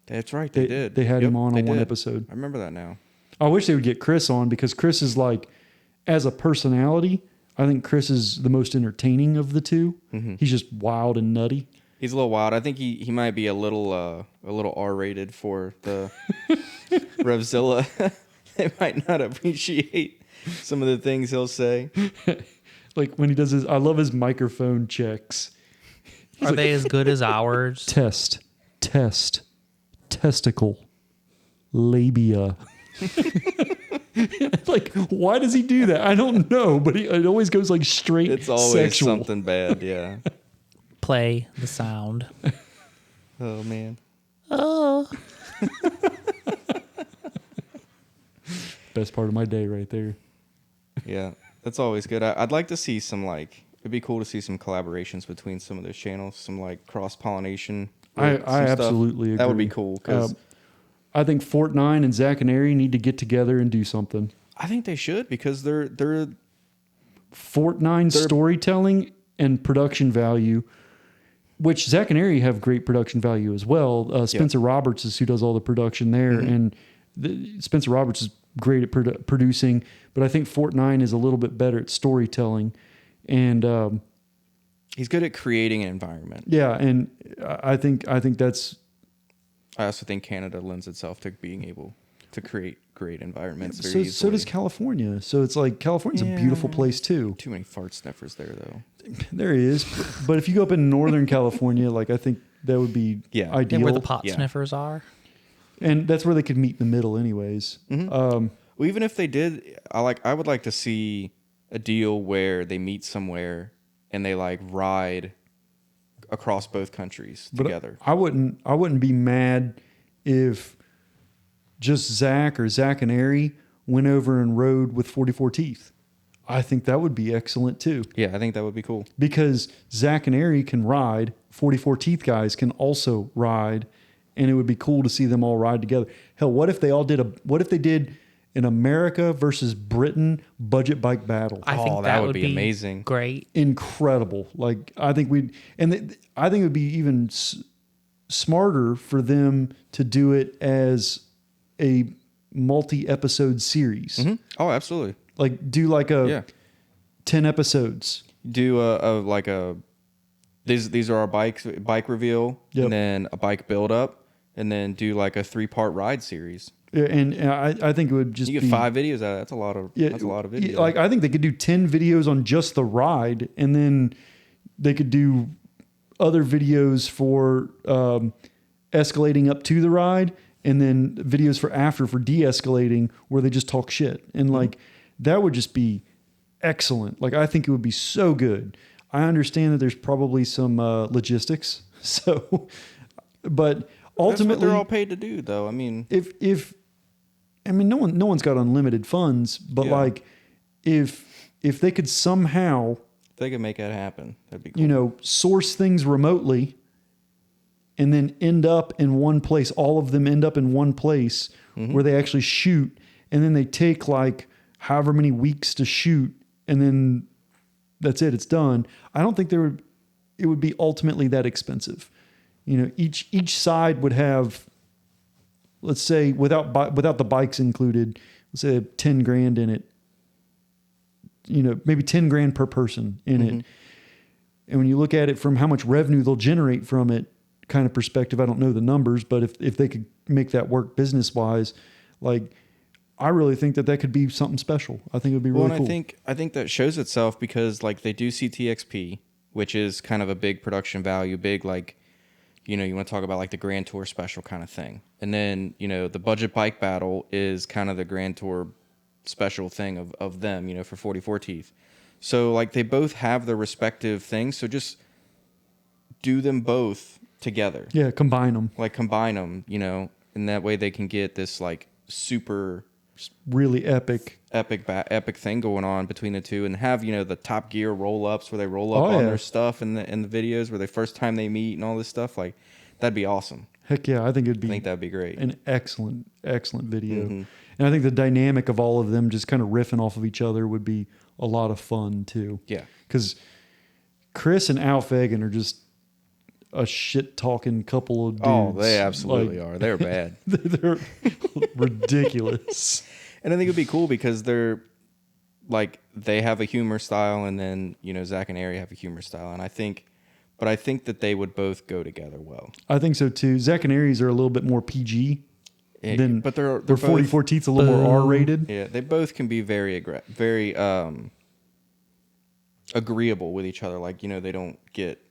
That's right. They did. They had him on they one did. episode. I remember that now. I wish they would get Chris on, because Chris is like, as a personality, I think Chris is the most entertaining of the two. He's just wild and nutty. He's a little wild. I think he might be a little R-rated for the Revzilla. They might not appreciate some of the things he'll say. Like when he does I love his microphone checks. Are they as good as ours? Test, testicle, labia. Like, why does he do that? I don't know, but it always goes like straight It's always sexual. something bad, yeah. Play the sound. Oh, man. Oh. Best part of my day right there. Yeah, that's always good. I'd like to see some, like, It'd be cool to see some collaborations between some of those channels, some like cross pollination. I absolutely agree. That would be cool because I think Fortnite and Zach and Ari need to get together and do something. I think they should because they're Fortnite storytelling and production value, which Zach and Ari have great production value as well. Spencer Roberts is who does all the production there, and Spencer Roberts is great at producing, but I think Fortnite is a little bit better at storytelling, and he's good at creating an environment. yeah, and I think that's. I also think Canada lends itself to being able to create great environments very So easily. does California. So it's like California's a beautiful place too. Too many fart sniffers there, though. There is, but if you go up in Northern California, like I think that would be ideal. And where the pot sniffers are. And that's where they could meet in the middle, anyways. Well, even if they did, I would like to see a deal where they meet somewhere and they like ride across both countries together. I wouldn't be mad if just Zach or Zach and Ari went over and rode with 44 Teeth. I think that would be excellent too. Yeah, I think that would be cool. Because Zach and Ari can ride, 44 Teeth guys can also ride, and it would be cool to see them all ride together. Hell, what if they did an America versus Britain budget bike battle? I think that would be amazing. Great. Incredible. Like I think I think it would be even smarter for them to do it as a multi-episode series. Mm-hmm. Oh, absolutely. Like do like 10 episodes. Do these are our bike reveal, and then a bike build up, and then do like a 3-part ride series. Yeah, and I think it would just you get 5 videos out of that. That's a lot of videos. Like I think they could do 10 videos on just the ride, and then they could do other videos for escalating up to the ride, and then videos for de-escalating where they just talk shit. And like that would just be excellent. Like I think it would be so good. I understand that there's probably some logistics. So, but ultimately, that's what they're all paid to do, though. I mean, no one's got unlimited funds, but like if they could somehow, if they could make that happen, that'd be cool. Source things remotely, and then end up in one place. All of them end up in one place where they actually shoot, and then they take like however many weeks to shoot, and then that's it. It's done. I don't think it would be ultimately that expensive. Each side would have, let's say without the bikes included, let's say $10,000 in it. Maybe $10,000 per person in it. And when you look at it from how much revenue they'll generate from it kind of perspective, I don't know the numbers, but if they could make that work business wise, like I really think that could be something special. I think it would be really cool. I think that shows itself because like they do CTXP, which is kind of a big production value, big like, you want to talk about like the Grand Tour special kind of thing. And then, the budget bike battle is kind of the Grand Tour special thing of them, for 44 Teeth. So like they both have their respective things. So just do them both together. Yeah, combine them. Like combine them, and that way they can get this like super really epic thing going on between the two, and have the Top Gear roll ups where they roll up on their stuff in the videos where the first time they meet and all this stuff. Like that'd be awesome. Heck yeah, I think that'd be great. An excellent video. And I think the dynamic of all of them just kind of riffing off of each other would be a lot of fun too. Yeah, because Chris and Al Fagan are just a shit talking couple of dudes. Oh, they absolutely are. They're bad. They're ridiculous. And I think it'd be cool because they're like they have a humor style, and then Zach and Ari have a humor style, and I think that they would both go together well. I think so too. Zach and Aries are a little bit more PG. But they're 44 Teeth's a little more R-rated. Yeah, they both can be very agreeable with each other. Like they don't get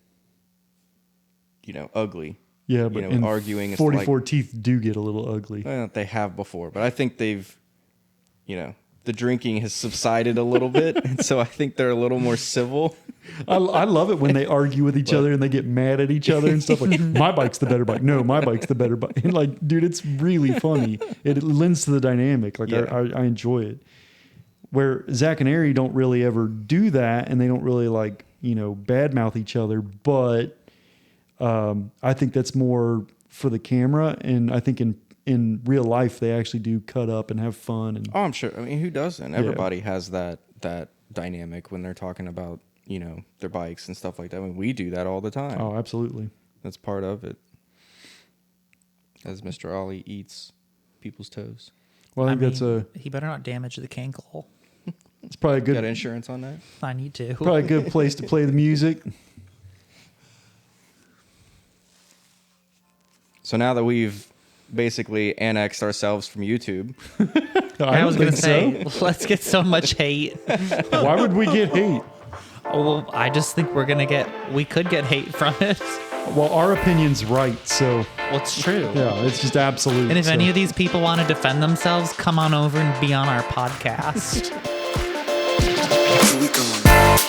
ugly. Yeah, but arguing. 44 Teeth do get a little ugly. Well, they have before, but I think they've, the drinking has subsided a little bit, and so I think they're a little more civil. I love it when they argue with each other and they get mad at each other and stuff like, my bike's the better bike. No, my bike's the better bike. And like, dude, it's really funny. It lends to the dynamic. Like I enjoy it. Where Zach and Ari don't really ever do that, and they don't really like badmouth each other, but I think that's more for the camera, and I think in real life they actually do cut up and have fun. And I'm sure. I mean, who doesn't? Everybody has that dynamic when they're talking about their bikes and stuff like that. I mean, we do that all the time. Oh, absolutely. That's part of it. As Mr. Ollie eats people's toes. Well, I think he better not damage the cankle. it's probably a good. Got insurance on that? I need to. Probably a good place to play the music. So now that we've basically annexed ourselves from YouTube, I was don't going to say, think so. let's get so much hate. Why would we get hate? Oh, well, I just think we could get hate from it. Well, our opinion's right, so Well, it's true. yeah, it's just absolute. And if so. any of these people want to defend themselves, come on over and be on our podcast. Here we go.